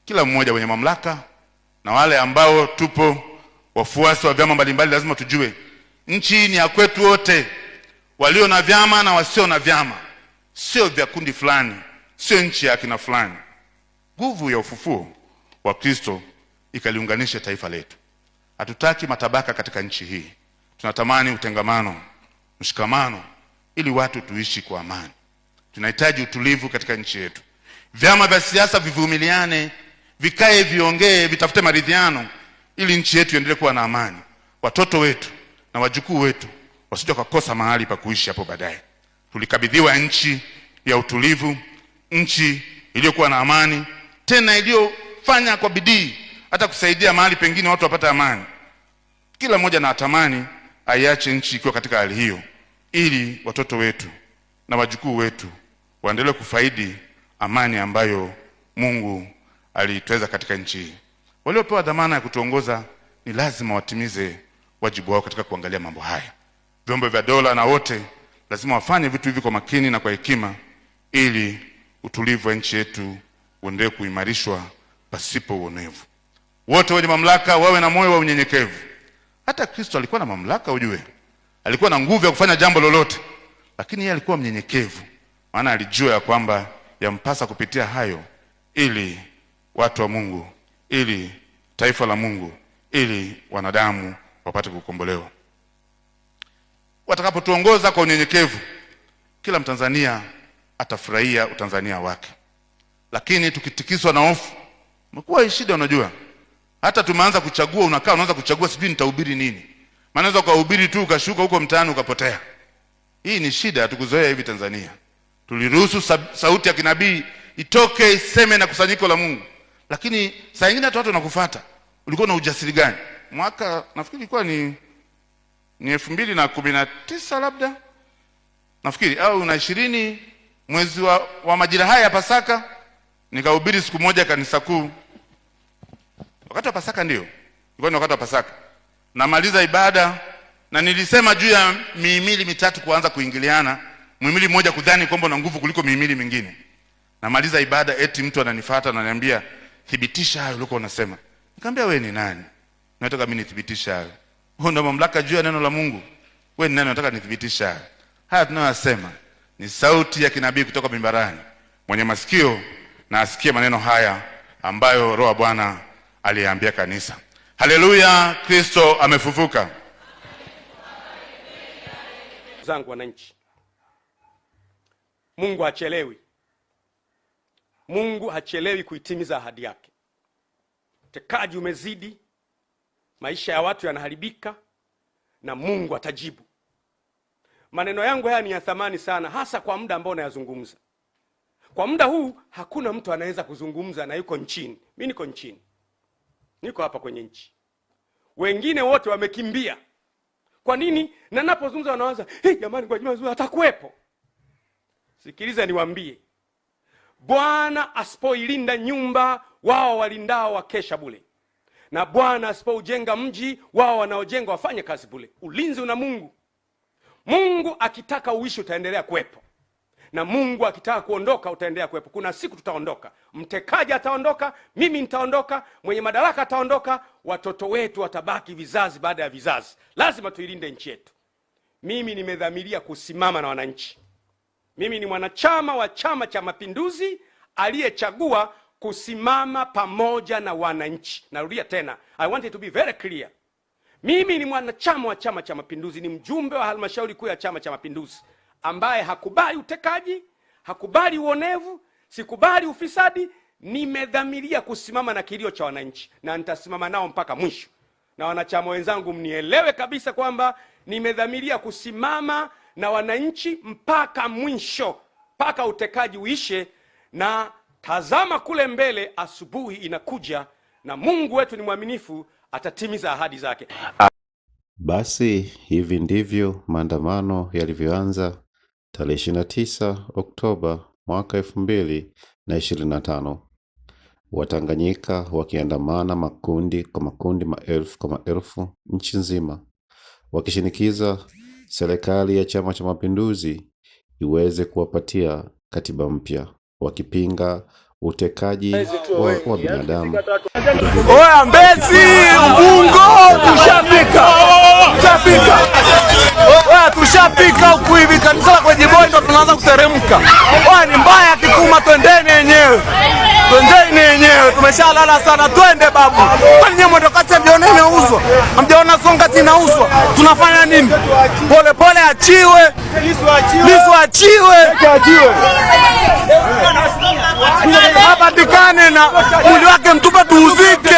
kila mmoja wenye mamlaka na wale ambao tupo wafuasi wa vyama mbalimbali, lazima tujue nchi hii ni ya kwetu wote, walio na vyama na wasio na vyama, sio vya kundi fulani, sio nchi ya kina fulani. Nguvu ya ufufuo wa Kristo ikaliunganisha taifa letu. Hatutaki matabaka katika nchi hii. Tunatamani utengamano, mshikamano, ili watu tuishi kwa amani. Tunahitaji utulivu katika nchi yetu. Vyama vya siasa vivumiliane, vikae, viongee, vitafute maridhiano ili nchi yetu iendelee kuwa na amani. Watoto wetu na wajukuu wetu wasije kukosa mahali pa kuishi hapo baadaye. Tulikabidhiwa nchi ya utulivu, nchi iliyokuwa na amani, tena iliyofanya kwa bidii hata kusaidia mahali pengine watu wapate amani. Kila mmoja na atamani aiache nchi ikiwa katika hali hiyo, ili watoto wetu na wajukuu wetu waendelee kufaidi amani ambayo Mungu alituweza katika nchi hii. Waliopewa dhamana ya kutuongoza ni lazima watimize wajibu wao katika kuangalia mambo haya. Vyombo vya dola na wote lazima wafanye vitu hivi kwa makini na kwa hekima, ili utulivu wa nchi yetu uendelee kuimarishwa pasipo uonevu. Wote wenye mamlaka wawe na moyo wa unyenyekevu. Hata Kristo alikuwa na mamlaka, ujue. Alikuwa na nguvu ya kufanya jambo lolote, lakini yeye alikuwa mnyenyekevu. Maana alijua ya kwamba yampasa kupitia hayo ili watu wa Mungu, ili taifa la Mungu, ili wanadamu wapate kukombolewa. Watakapotuongoza kwa unyenyekevu, kila Mtanzania atafurahia utanzania wake. Lakini tukitikiswa na hofu, mkuu shida, unajua. Hata tumeanza kuchagua, unaanza kuchagua sijui nitahubiri nini. Maana unaweza kuhubiri tu ukashuka huko mtaani ukapotea. Hii ni shida, hatukuzoea hivi Tanzania. Tuliruhusu sauti ya kinabii itoke iseme na kusanyiko la Mungu. Lakini saa nyingine watu wanakufuata. Ulikuwa na ujasiri gani? Mwaka nafikiri ilikuwa ni 2019 labda. Nafikiri au na 20 mwezi wa majira haya ya Pasaka, nikahubiri siku moja kanisa kuu. Wakati wa Pasaka ndio. Ilikuwa ni wakati wa Pasaka. Namaliza ibada na nilisema juu ya mihimili mitatu kuanza kuingiliana, mhimili mmoja kudhani kwamba na nguvu kuliko mihimili mingine. Namaliza ibada, eti mtu ananifuata na ananiambia, "Thibitisha hayo ulikuwa unasema." Nikamwambia, "Wewe ni nani? Nataka mimi nithibitisha hayo. Wewe ndio mamlaka juu ya neno la Mungu. Wewe ni nani unataka nithibitisha hayo?" Haya tunayosema ni sauti ya kinabii kutoka mimbarani. Mwenye masikio na asikie maneno haya ambayo Roho wa Bwana aliambia kanisa. Haleluya, Kristo amefufuka. Zangu wananchi, Mungu hachelewi. Mungu hachelewi kuitimiza ahadi yake. Utekaji umezidi, maisha ya watu yanaharibika, na Mungu atajibu. Maneno yangu haya ni ya thamani sana, hasa kwa muda ambao nayazungumza. Kwa muda huu hakuna mtu anaweza kuzungumza na yuko nchini. Mimi niko nchini. Niko hapa kwenye nchi. Wengine wote wamekimbia. Kwa nini? Na ninapozungumza wanaanza, jamani kwa Juma atakuwepo." Sikiliza niwaambie. Bwana asipoilinda nyumba, wao walindao wakesha bure. Na Bwana asipoujenga mji, wao wanaojenga wafanye kazi bure. Ulinzi una Mungu. Mungu akitaka uishi utaendelea kuwepo, na Mungu akitaka kuondoka utaendelea kuwepo. Kuna siku tutaondoka, mtekaji ataondoka, mimi nitaondoka, mwenye madaraka ataondoka, watoto wetu watabaki vizazi baada ya vizazi. Lazima tuilinde nchi yetu. Mimi nimedhamiria kusimama na wananchi. Mimi ni mwanachama wa Chama cha Mapinduzi aliyechagua kusimama pamoja na wananchi. Narudia tena, I want it to be very clear. Mimi ni mwanachama wa Chama cha Mapinduzi, ni mjumbe wa halmashauri kuu ya Chama cha Mapinduzi ambaye hakubali utekaji, hakubali uonevu, sikubali ufisadi. Nimedhamiria kusimama na kilio cha wananchi na nitasimama nao mpaka mwisho. Na wanachama wenzangu, mnielewe kabisa kwamba nimedhamiria kusimama na wananchi mpaka mwisho, mpaka utekaji uishe. Na tazama kule mbele, asubuhi inakuja na Mungu wetu ni mwaminifu, atatimiza ahadi zake. Basi hivi ndivyo maandamano yalivyoanza tarehe 29 Oktoba mwaka 2025. Watanganyika wakiandamana makundi kwa makundi, maelfu kwa maelfu nchi nzima, wakishinikiza serikali ya Chama cha Mapinduzi iweze kuwapatia katiba mpya, wakipinga utekaji wa binadamu. Oya Mbezi, Ubungo, tushapika. Oya tushapika huku hivi kanisa la kwenye boy ndo tunaanza kuteremka. Oya ni mbaya Kikuma, twendeni yenyewe. Tumeshalala sana, twende babu. Kwani nyinyi mwendokati mjiona inauzwa? Mjiona songati inauzwa? Tunafanya nini? Pole pole achiwe. Lisu achiwe. Hapa dikane na mwili wake mtupe tuuzike.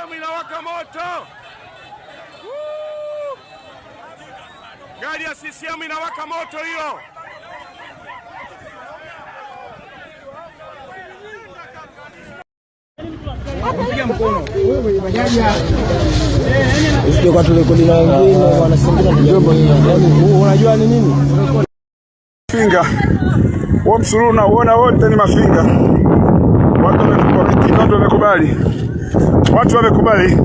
CCM inawaka moto. Gari ya CCM inawaka moto hiyo. Piga mkono. Wewe bajaji. Usije kwa turekodi na wengine wanasingina kidogo. Unajua ni nini? Finga. Wao msururu na uona wote ni mafinga. Watu wamekubali. Watu wamekubali.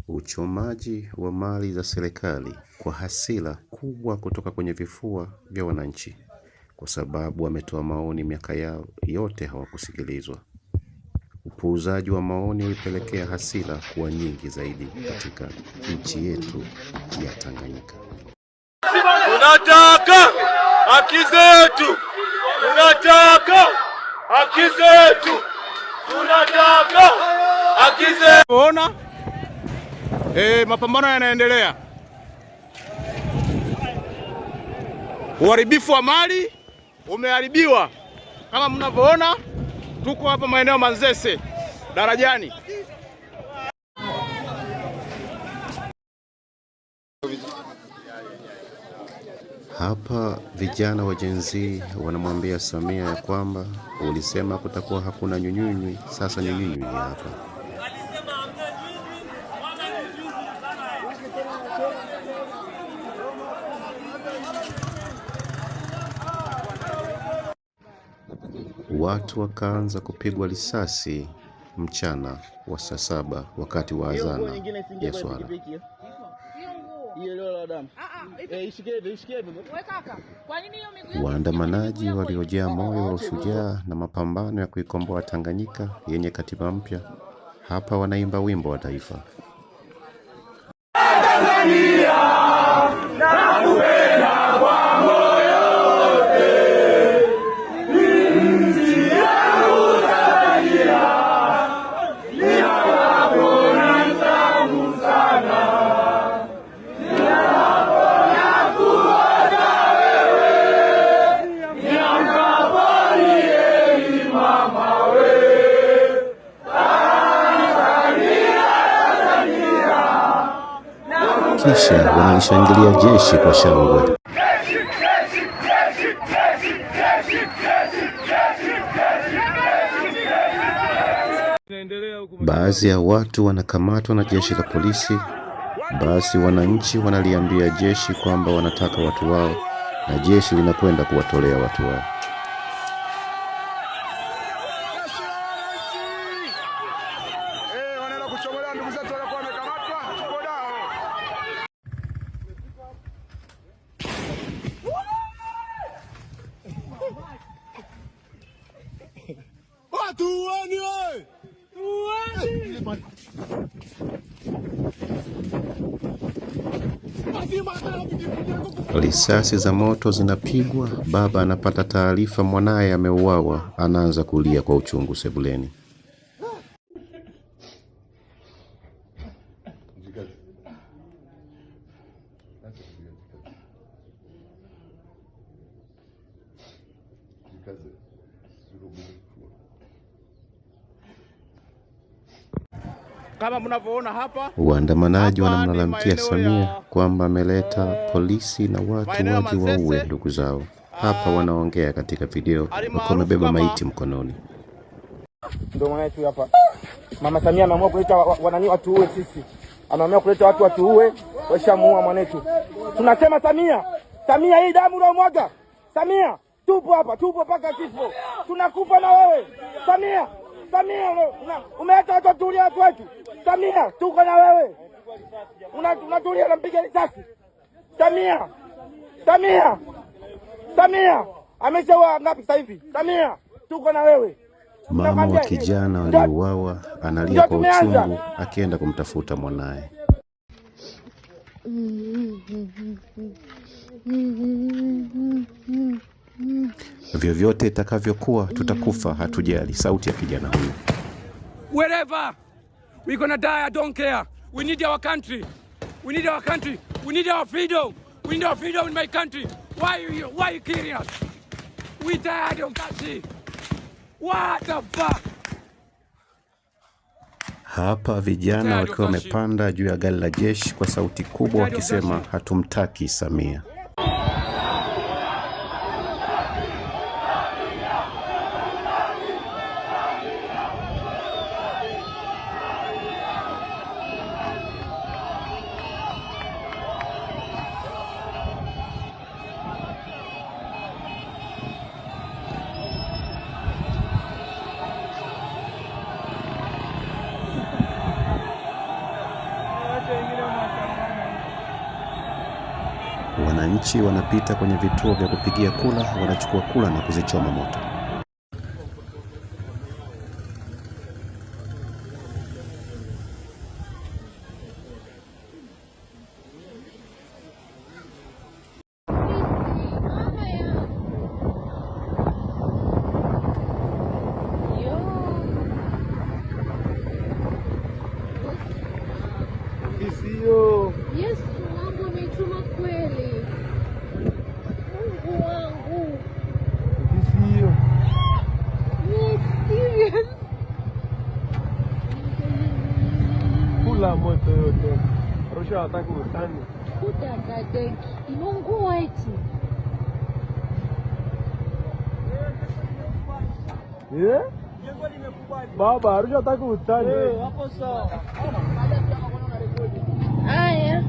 Uchomaji wa mali za serikali kwa hasira kubwa kutoka kwenye vifua vya wananchi, kwa sababu wametoa maoni miaka yao yote hawakusikilizwa. Upuuzaji wa maoni ulipelekea hasira kuwa nyingi zaidi katika nchi yetu ya Tanganyika. Tunataka haki zetu, tunataka haki zetu, tunataka haki zetu. Ona mapambano yanaendelea. Uharibifu wa mali umeharibiwa. Kama mnavyoona, tuko hapa maeneo Manzese darajani. Hapa vijana wa Gen Z wanamwambia Samia ya kwamba ulisema kutakuwa hakuna nyunyunywi, sasa nyunyunywi hapa. Watu wakaanza kupigwa risasi mchana wa saa 7 wakati wa azana ya swala. Waandamanaji waliojaa moyo wa ushujaa na mapambano ya kuikomboa Tanganyika yenye katiba mpya hapa wanaimba wimbo wa taifa. Kisha wanalishangilia jeshi kwa shangwe. Baadhi ya watu wanakamatwa na jeshi la polisi. Basi wananchi wanaliambia jeshi kwamba wanataka watu wao na jeshi linakwenda kuwatolea watu wao. Risasi za moto zinapigwa. Baba anapata taarifa mwanaye ameuawa, anaanza kulia kwa uchungu sebuleni. Kama mnavyoona hapa, waandamanaji wanamlalamikia Samia kwamba ameleta polisi na watu waje waue ndugu zao. Hapa wanaongea katika video wakiwa wamebeba maiti mkononi. Ndio maana tu hapa Mama Samia ameamua kuleta wanani watu uwe sisi. Ameamua kuleta watu uwe, washamuua mwanetu. Tunasema Samia, Samia hii damu unaomwaga. Samia, tupo hapa, tupo paka kifo. Tunakufa na wewe. Samia, Samia umeleta watu tulia watu wetu. Samia, tuko na wewe. Unatulia na mpiga risasi. Samia. Samia. Samia. Ameshaua ngapi sasa hivi? Samia, tuko na wewe. Mama wa kijana aliyeuawa analia kwa uchungu akienda kumtafuta mwanae. Vyovyote itakavyokuwa tutakufa, hatujali. Sauti ya kijana huyu. Wherever we're gonna die, I don't care. We need our country. We need our country. We need our freedom. We need our freedom in my country. Why you killing us? We tired of that shit. What the fuck? Hapa vijana wakiwa wamepanda juu ya gari la jeshi kwa sauti kubwa wakisema hatumtaki Samia. Wananchi wanapita kwenye vituo vya kupigia kura, wanachukua kura na kuzichoma moto. Arusha hataki utani. Utadadeki. Mungu eti. Baba, Arusha hataki utani. Hapo sawa. Haya.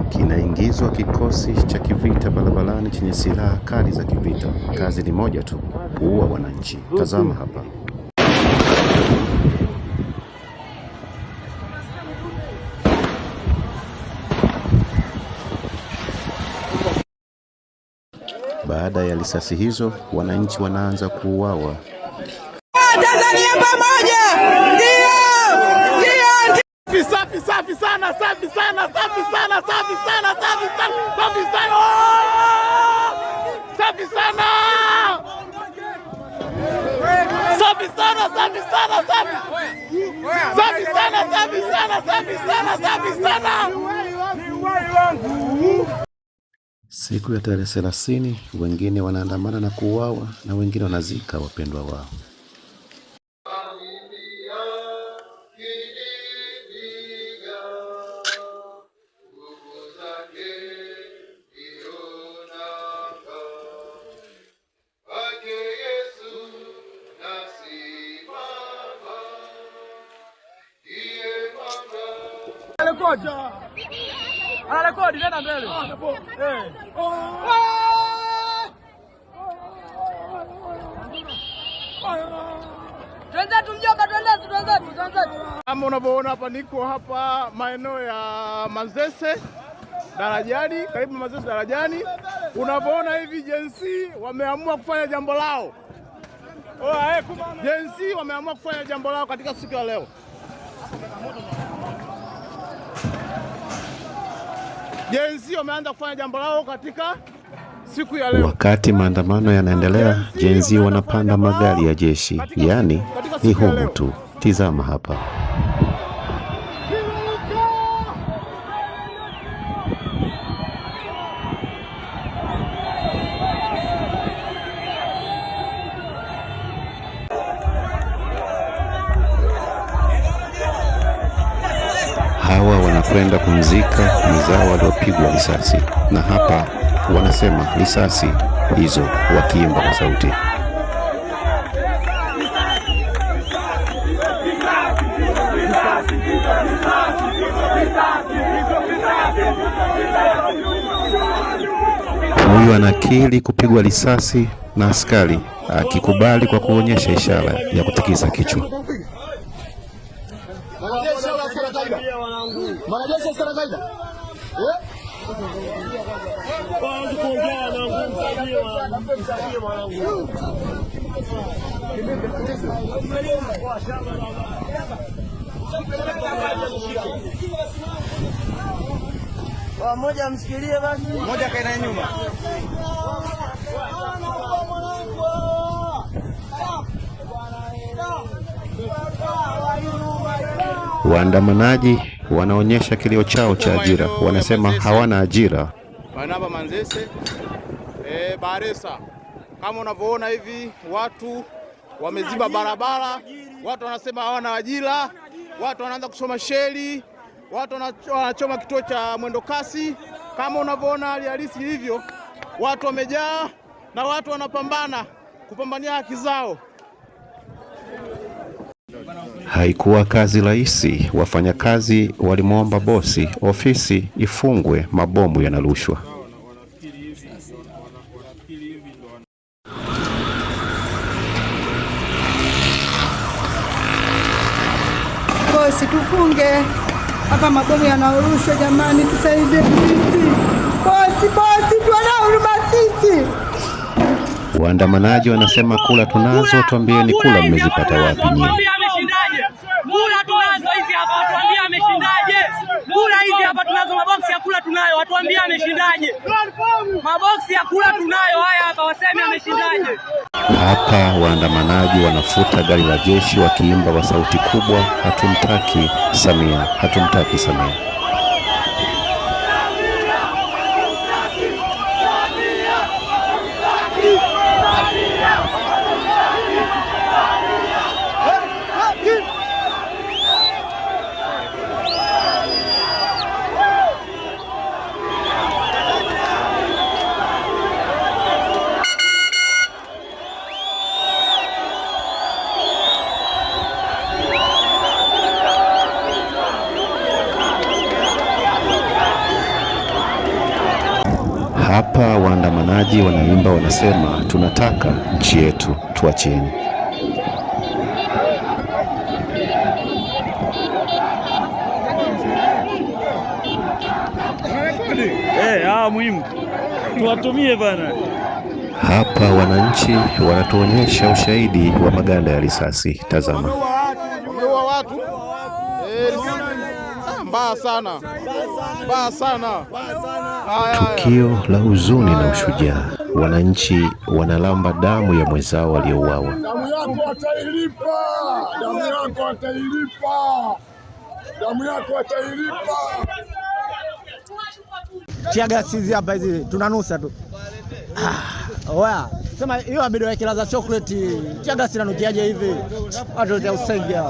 Kinaingizwa kikosi cha kivita barabarani chenye silaha kali za kivita. Kazi ni moja tu, kuua wananchi. Tazama hapa. Baada ya risasi hizo, wananchi wanaanza kuuawa. Tanzania pamoja! Ndio! Ndio! Safi safi sana, safi sana, safi sana, safi sana, safi sana, safi sana. Safi sana. Safi sana, safi sana, safi. Safi sana, safi sana, safi sana, safi sana. Siku ya tarehe 30, wengine wanaandamana na kuuawa na wengine wanazika wapendwa wao. Anarekodi nenda mbele. Twenzetu mjomba, twenzetu. Kama unavyoona hapa, niko hapa maeneo ya Manzese Darajani, karibu Manzese Darajani. Unavyoona hivi jensi wameamua kufanya jambo lao. Jensi wameamua kufanya jambo lao katika siku ya leo. Jensi wameanza kufanya jambo lao katika siku ya leo. Wakati maandamano yanaendelea, jenzi wanapanda magari ya jeshi, yani ni humu tu. Tizama hapa. Hawa wanakwenda kumzika mzao waliopigwa risasi, na hapa wanasema risasi hizo wakiimba kwa sauti. Huyu anakiri kupigwa risasi na askari akikubali kwa kuonyesha ishara ya kutikisa kichwa. Mmoja mshikilie basi. Mmoja kaenda nyuma. Waandamanaji wanaonyesha kilio chao cha ajira. Wanasema hawana ajira. Hapa Manzese Baresa, kama unavyoona hivi, watu wameziba barabara, watu wanasema hawana ajira, watu wanaanza kuchoma sheli, watu wanachoma kituo cha mwendo kasi. Kama unavyoona hali halisi hivyo, watu wamejaa na watu wanapambana kupambania haki zao. Haikuwa kazi rahisi. Wafanyakazi walimwomba bosi ofisi ifungwe, mabomu yanarushwa. Bosi, tufunge hapa, mabomu yanarushwa jamani, tusaidie sisi. Bosi, tuone huruma sisi. Waandamanaji wanasema kula tunazo, tuambieni kula mmezipata wapi nyinyi? atuambie ameshindaje. Maboksi ya kula tunayo haya hapa, waseme ameshindaje. Hapa waandamanaji wanafuta gari la jeshi wakiimba kwa sauti kubwa, hatumtaki Samia, hatumtaki Samia. Hapa waandamanaji wanaimba wanasema tunataka nchi yetu, tuachieni. Muhimu. Tuwatumie bana. Hapa wananchi wanatuonyesha ushahidi wa maganda ya risasi. Tazama. Wameua watu. Mbaya sana. Mbaya sana. Tukio la huzuni na ushujaa. Wananchi wanalamba damu ya mwenzao aliyeuawa. Damu yako atailipa. Damu yako atailipa. Damu yako atailipa. Tiagasi hizi hapa hizi tunanusa tu. Oya, sema hiyo abido ya kilaza chocolate. Tiagasi inanukiaje hivi? Watu wa usaidia.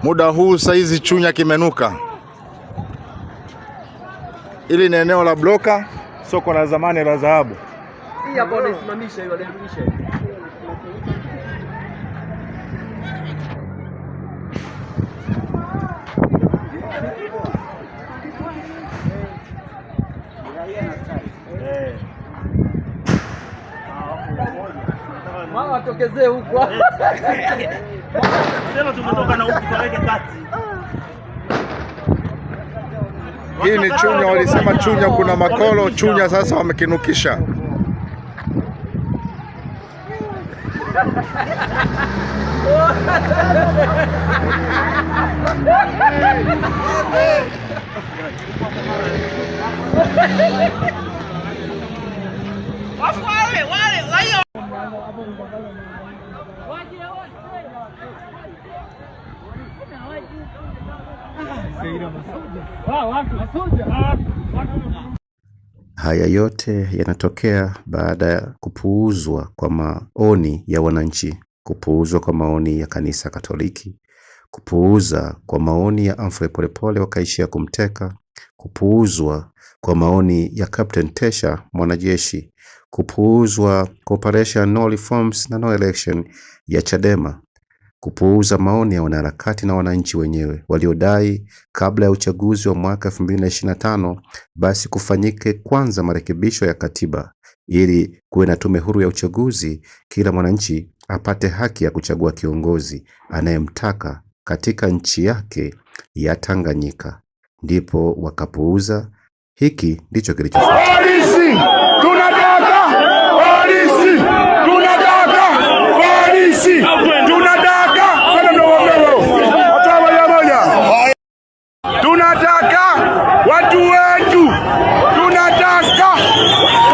Muda huu saizi Chunya kimenuka. Ili ni eneo la Bloka, soko la zamani la dhahabu. Hii hapo unaisimamisha hiyo, unarudisha. Mama watokezee huko. Sema tumetoka na huku tuweke kati. Hii ni Chunya, walisema Chunya kuna makolo, Chunya sasa wamekinukisha. Haya yote yanatokea baada ya kupuuzwa kwa maoni ya wananchi, kupuuzwa kwa maoni ya kanisa Katoliki, kupuuza kwa maoni ya Humphrey Polepole wakaishia kumteka, kupuuzwa kwa maoni ya Captain Tesha mwanajeshi, kupuuzwa kwa Operation No Reforms na No Election ya Chadema, kupuuza maoni ya wanaharakati na wananchi wenyewe waliodai kabla ya uchaguzi wa mwaka 2025 basi kufanyike kwanza marekebisho ya katiba ili kuwe na tume huru ya uchaguzi, kila mwananchi apate haki ya kuchagua kiongozi anayemtaka katika nchi yake ya Tanganyika. Ndipo wakapuuza. Hiki ndicho kilichofuata. Polisi! Tunataka! Polisi! Tunataka! Polisi! Tunataka! Tunataka watu wetu! Tunataka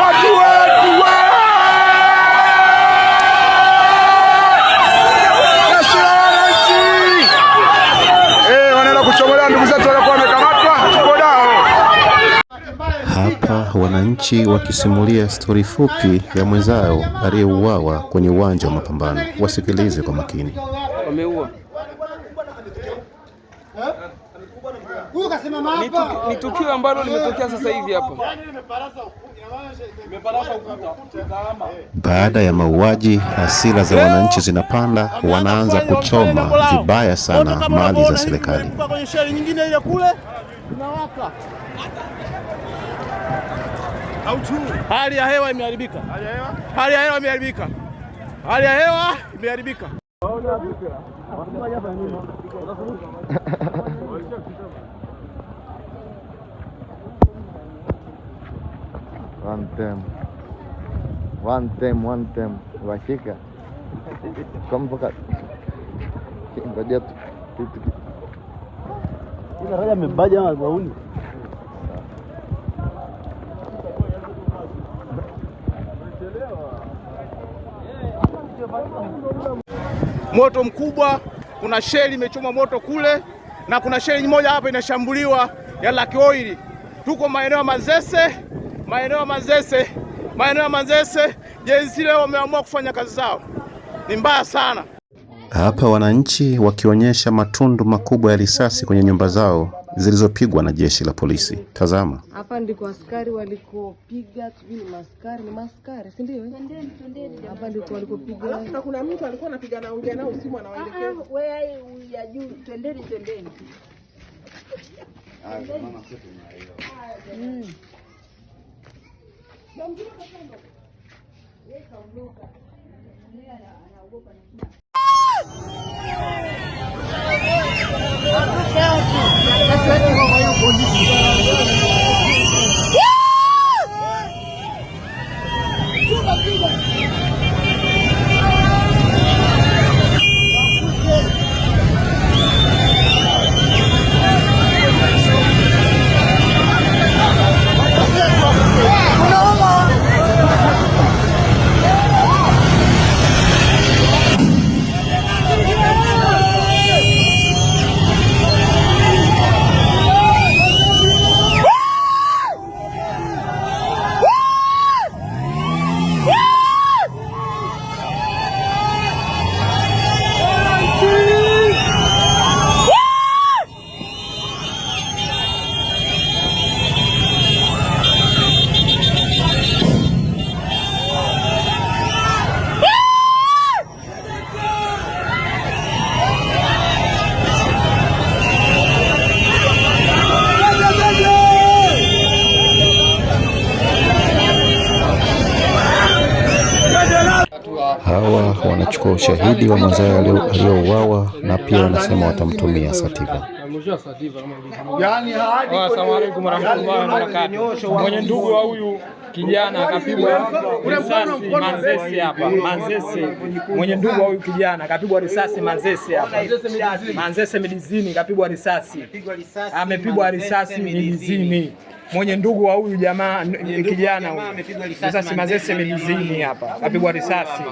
watu wetu! Wanaenda kuchomolea ndugu zetu walikuwa wamekamatwa, tuko nao. Hapa wananchi wakisimulia stori fupi ya mwenzao aliyeuawa kwenye uwanja wa mapambano. Wasikilize kwa makini. Wameua. Ni tukio ambalo limetokea sasa hivi hapa. Baada ya mauaji, hasira za wananchi zinapanda, wanaanza kuchoma vibaya sana mali za serikali. Kwenye sheri nyingine ile kule inawaka. Hali ya hewa imeharibika. Hali ya hewa imeharibika. Hali ya hewa imeharibika. One time. Washika. Kompoka. Ngoja tu. Ila raja amebaja wauni. Moto mkubwa, kuna sheli imechoma moto kule na kuna sheli moja hapa inashambuliwa ya Laki Oil. Tuko maeneo ya Manzese. Jenzi leo wameamua kufanya kazi zao. Ni mbaya sana. Hapa wananchi wakionyesha matundu makubwa ya risasi kwenye nyumba zao zilizopigwa na jeshi la polisi. Tazama. Hapa ndiko askari walikopiga, ni maskari, si ndio? Hapa ndiko walikopiga. Alafu kuna mtu alikuwa anapiga naongea nao simu anawaelekeza. Wewe ya juu, twendeni. Hawa wanachukua ushahidi wa mwenzao aliyouawa na pia wanasema watamtumia Sativa. Assalamu alaykum warahmatullahi wabarakatuh. Mwenye ndugu wa huyu kijana akapigwa risasi Manzese hapa. Mwenye ndugu wa huyu kijana akapigwa risasi Manzese hapa. Manzese Midizini kapigwa risasi. Amepigwa risasi Midizini. Mwenye ndugu wa huyu jamaa kijana risasi Manzese Midizini hapa. Kapigwa risasi.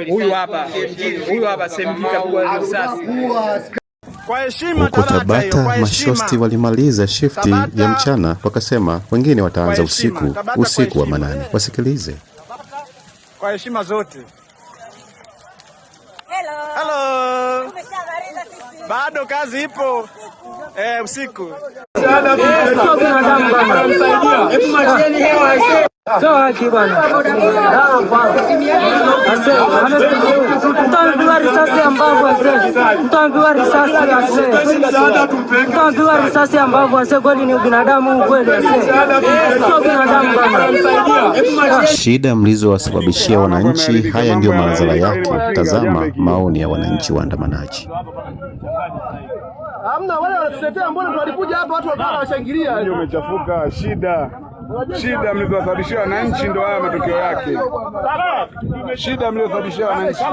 Huyu hapa SMG kapigwa risasi. Huko Tabata mashosti walimaliza shifti ya mchana, wakasema wengine wataanza usiku wa manane. Wasikilize. Kwa heshima zote. Hello. Bado kazi ipo. Usiku. risasi ambavyo kweli ni binadamu kweli. Sio binadamu bana. Shida mlizowasababishia wananchi, haya ndiyo madhara yake. Tazama maoni ya wananchi waandamanaji. Hamna wale wanatutetea, mbona tulikuja hapa watu wakawa washangilia. Ndio umechafuka. Shida mlizowasababishia wananchi ndio haya matokeo yake. Shida mlizowasababishia wananchi.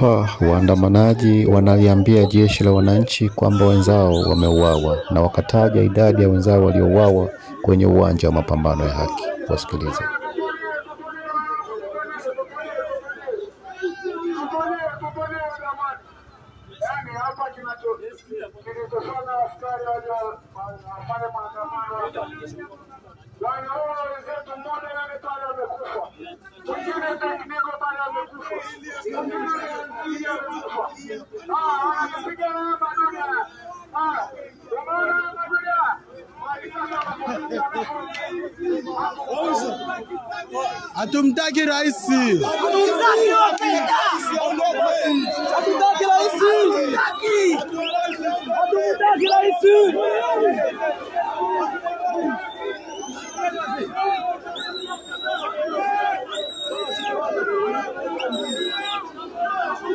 Hapa waandamanaji wanaliambia jeshi la wananchi kwamba wenzao wameuawa na wakataja idadi ya wenzao waliouawa kwenye uwanja wa mapambano ya haki. Wasikilize. Hatumtaki rais.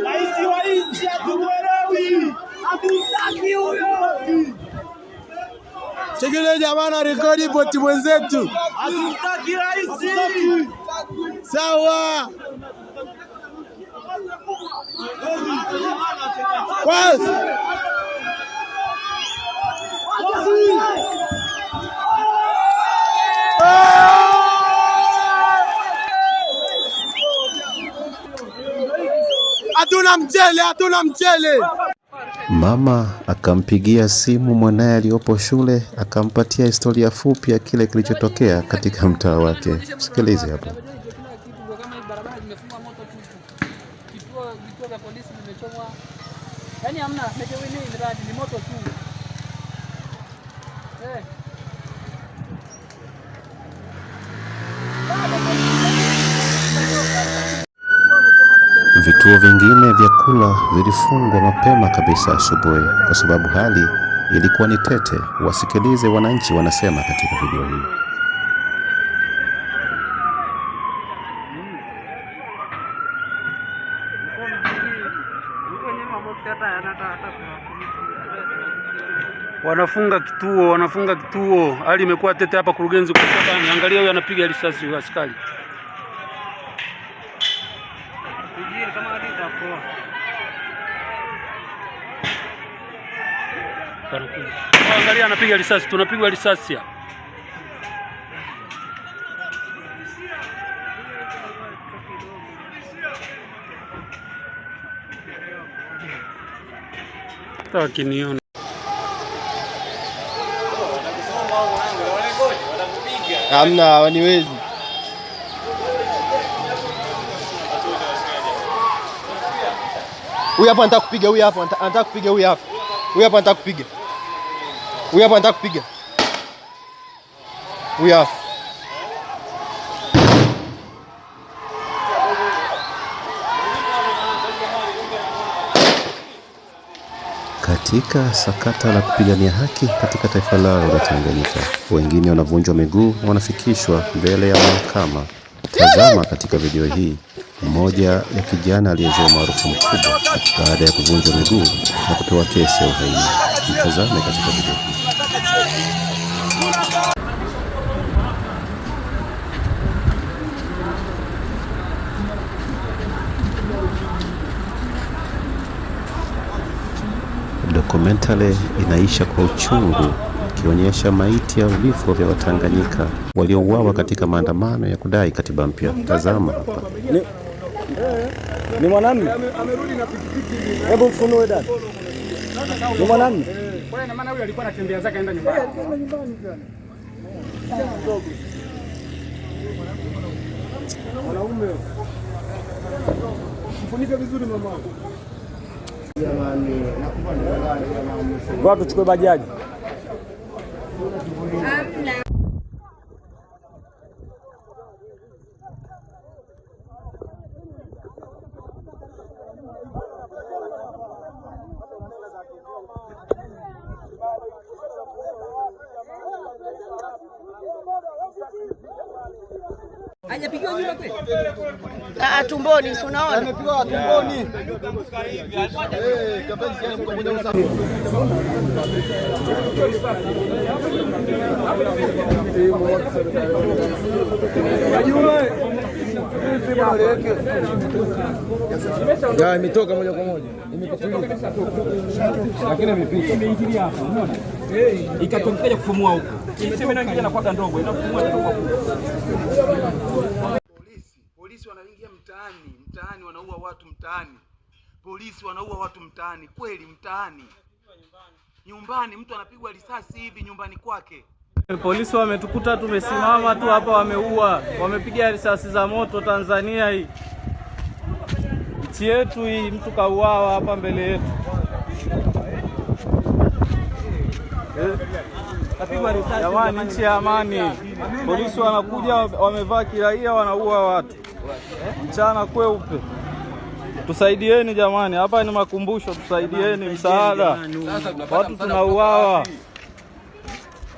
Rais wa nchi hatuelewi. Hatumtaki huyo. Chekele jamana, rekodi poti mwenzetu. Hatumtaki rais. Sawa. Kwanza. Hatuna mchele. Mama akampigia simu mwanaye aliyopo shule, akampatia historia fupi ya kile kilichotokea katika mtaa wake. Sikilize hapo. Vituo vya polisi vimechomwa. Yaani hamna ni moto tu. Vituo vingine vya kula vilifungwa mapema kabisa asubuhi kwa sababu hali ilikuwa ni tete. Wasikilize wananchi wanasema katika video hii. Wanafunga kituo. Hali imekuwa tete hapa. Kurugenzi kutoka, niangalia huyu anapiga risasi wa askari. Angalia anapiga risasi, tunapigwa risasi hapa. Takiniona. Hamna, waniwezi. Huyu hapa anataka kupiga, huyu hapa anataka kupiga, huyu hapa. Huyu hapa anataka kupiga. Huyu hapa anataka kupiga. Huyu hapa. Katika sakata la kupigania haki katika taifa lao la Tanganyika, wengine wanavunjwa miguu na wanafikishwa mbele ya mahakama. Tazama katika video hii mmoja ya kijana aliyezoea maarufu mkubwa baada ya kuvunjwa miguu na kupewa kesi ya uhaini. Mtazame katika video hii. Dokumentari inaisha kwa uchungu, ikionyesha maiti ya vifo vya Watanganyika waliouawa katika maandamano ya kudai katiba mpya. Tazama hapa. Ni mwanamume. Amerudi na pikipiki. Hebu mfunue dada. Ni mwanamume. Kwa hiyo maana huyu alikuwa anatembea zake aenda nyumbani. Wanaume. Mfunike vizuri mama. Ngoja tuchukue bajaji. Hajapigiwa nyuma kweli? Tumboni, si unaona? Amepigwa tumboni. Ya imetoka moja kwa moja. Imepitiliza. Lakini imeingilia hapa, unaona? Ikatokea kufumua huko. Sema na ingine inakuwa ndogo, inafumua ndio kwa. Polisi wanaingia mtaani wanaua watu mtaani. Polisi wanaua watu mtaani, kweli mtaani. Nyumbani mtu anapigwa risasi hivi nyumbani kwake. Polisi wametukuta tumesimama tu hapa, wamepiga risasi za moto. Tanzania hii nchi yetu hii, mtu kauawa hapa mbele yetu. Jamani, nchi ya amani. Polisi wanakuja wamevaa kiraia, wanaua watu mchana kweupe. Tusaidieni jamani, hapa ni makumbusho, tusaidieni msaada. Watu tunauawa.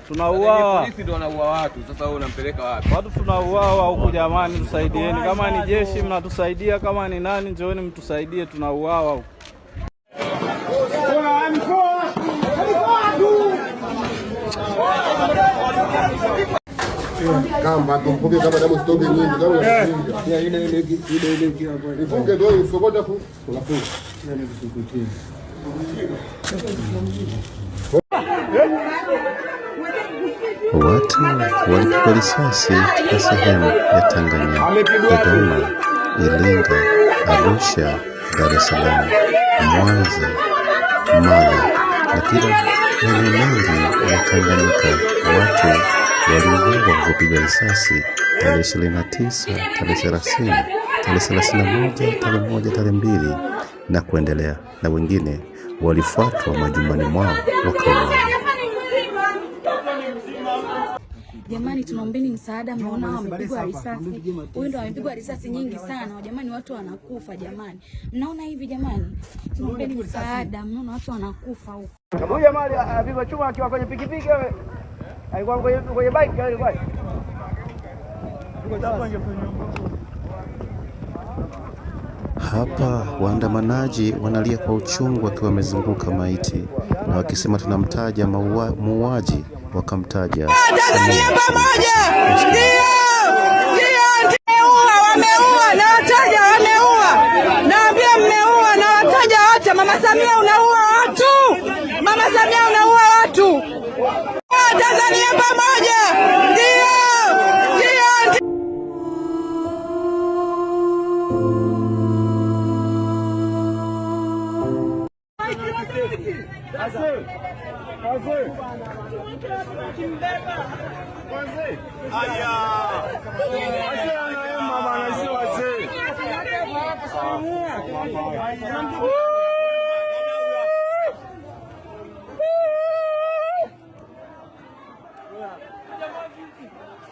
Polisi ndio wanaua watu. Sasa wewe unampeleka wapi? Watu tunauawa huku jamani, tusaidieni. Kama ni jeshi mnatusaidia, kama ni nani njooni mtusaidie, tunauawa huku. Kamba tumpoke kama damu stoke nyingi kama ya ile hapo. Ifunge ndio isokota fu. Unafunga. Nani tukutie. Watu walipigwa risasi katika sehemu ya Tanganyika, Dodoma, Iringa, Arusha, Dar es Salaam, Mwanza, Mara na kila maeneo mengi ya Tanganyika. Watu waliuawa kwa kupigwa risasi tarehe 29, tarehe 30, tarehe 31, tarehe 1, tarehe 2 na kuendelea, na wengine walifuatwa majumbani mwao wakauawa. Jamani, tunaombeni msaada, mnaona wamepigwa risasi. Huyu ndo amepigwa risasi nyingi sana. Jamani, watu wanakufa jamani. Mnaona hivi jamani? Tunaombeni msaada, mnaona watu wanakufa huko. Huyu jamaa alipigwa chuma akiwa kwenye pikipiki wewe. Alikuwa kwenye bike yule kwani. Hapa waandamanaji wanalia kwa uchungu wakiwa wamezunguka maiti na wakisema tunamtaja muuaji, wakamtaja Tanzania pamoja. Ndio wameua na wataja wameua. Naambia mmeua na wataja wote. Mama Samia unaua watu. Mama Samia unaua watu. Tanzania pamoja. Ndio.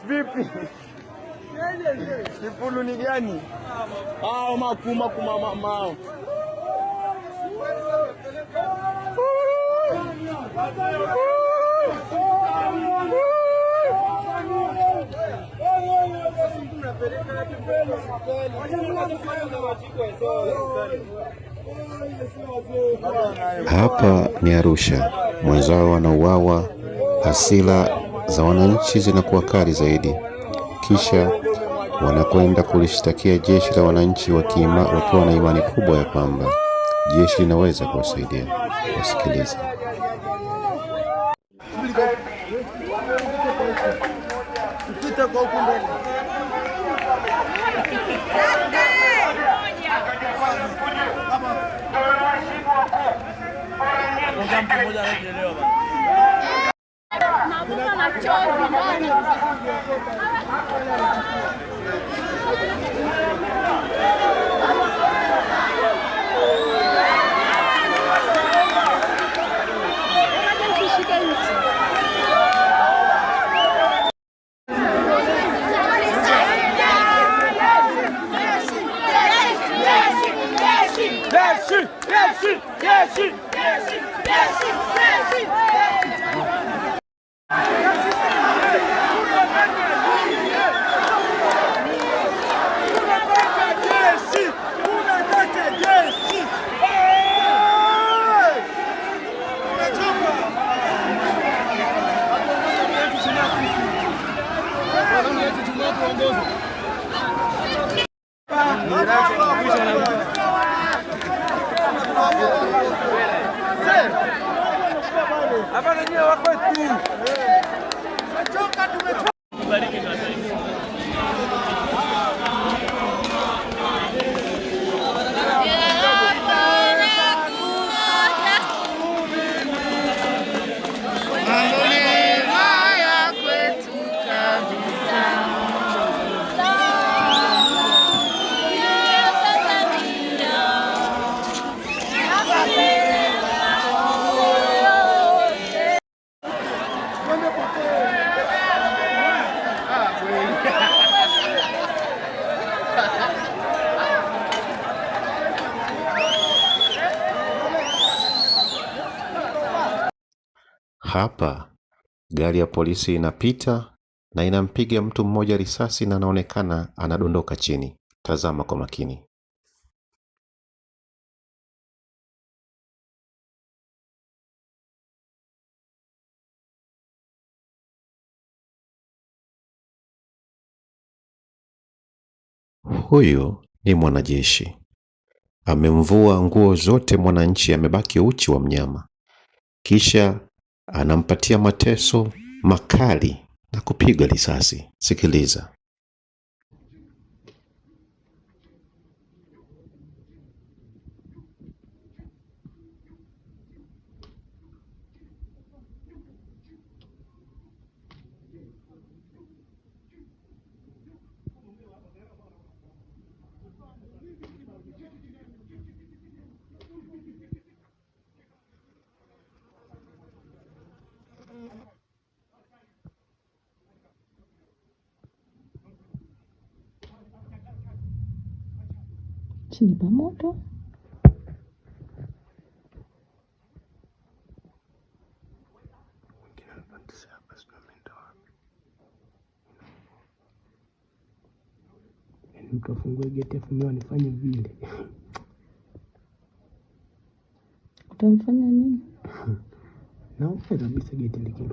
Vipi? Kifulu ni gani? Makuma mama. Hapa ni Arusha, mwenzao wanauawa, hasira za wananchi zinakuwa kali zaidi, kisha wanakwenda kulishtakia jeshi la wananchi wakiwa na imani kubwa ya kwamba jeshi linaweza kuwasaidia. Wasikilize. Kupita kwa huko mbele. Navuta machozi ndani. Tunaongoza. wenyewe wa kwetu. Tumechoka, tumechoka. Hapa gari ya polisi inapita na inampiga mtu mmoja risasi na anaonekana anadondoka chini. Tazama kwa makini. Huyu ni mwanajeshi. Amemvua nguo zote mwananchi, amebaki uchi wa mnyama. Kisha anampatia mateso makali na kupiga risasi. Sikiliza. Chini pa moto. Ukafungue geti afu mimi nifanye vile. Utamfanya nini? Naomba kabisa geti likilo.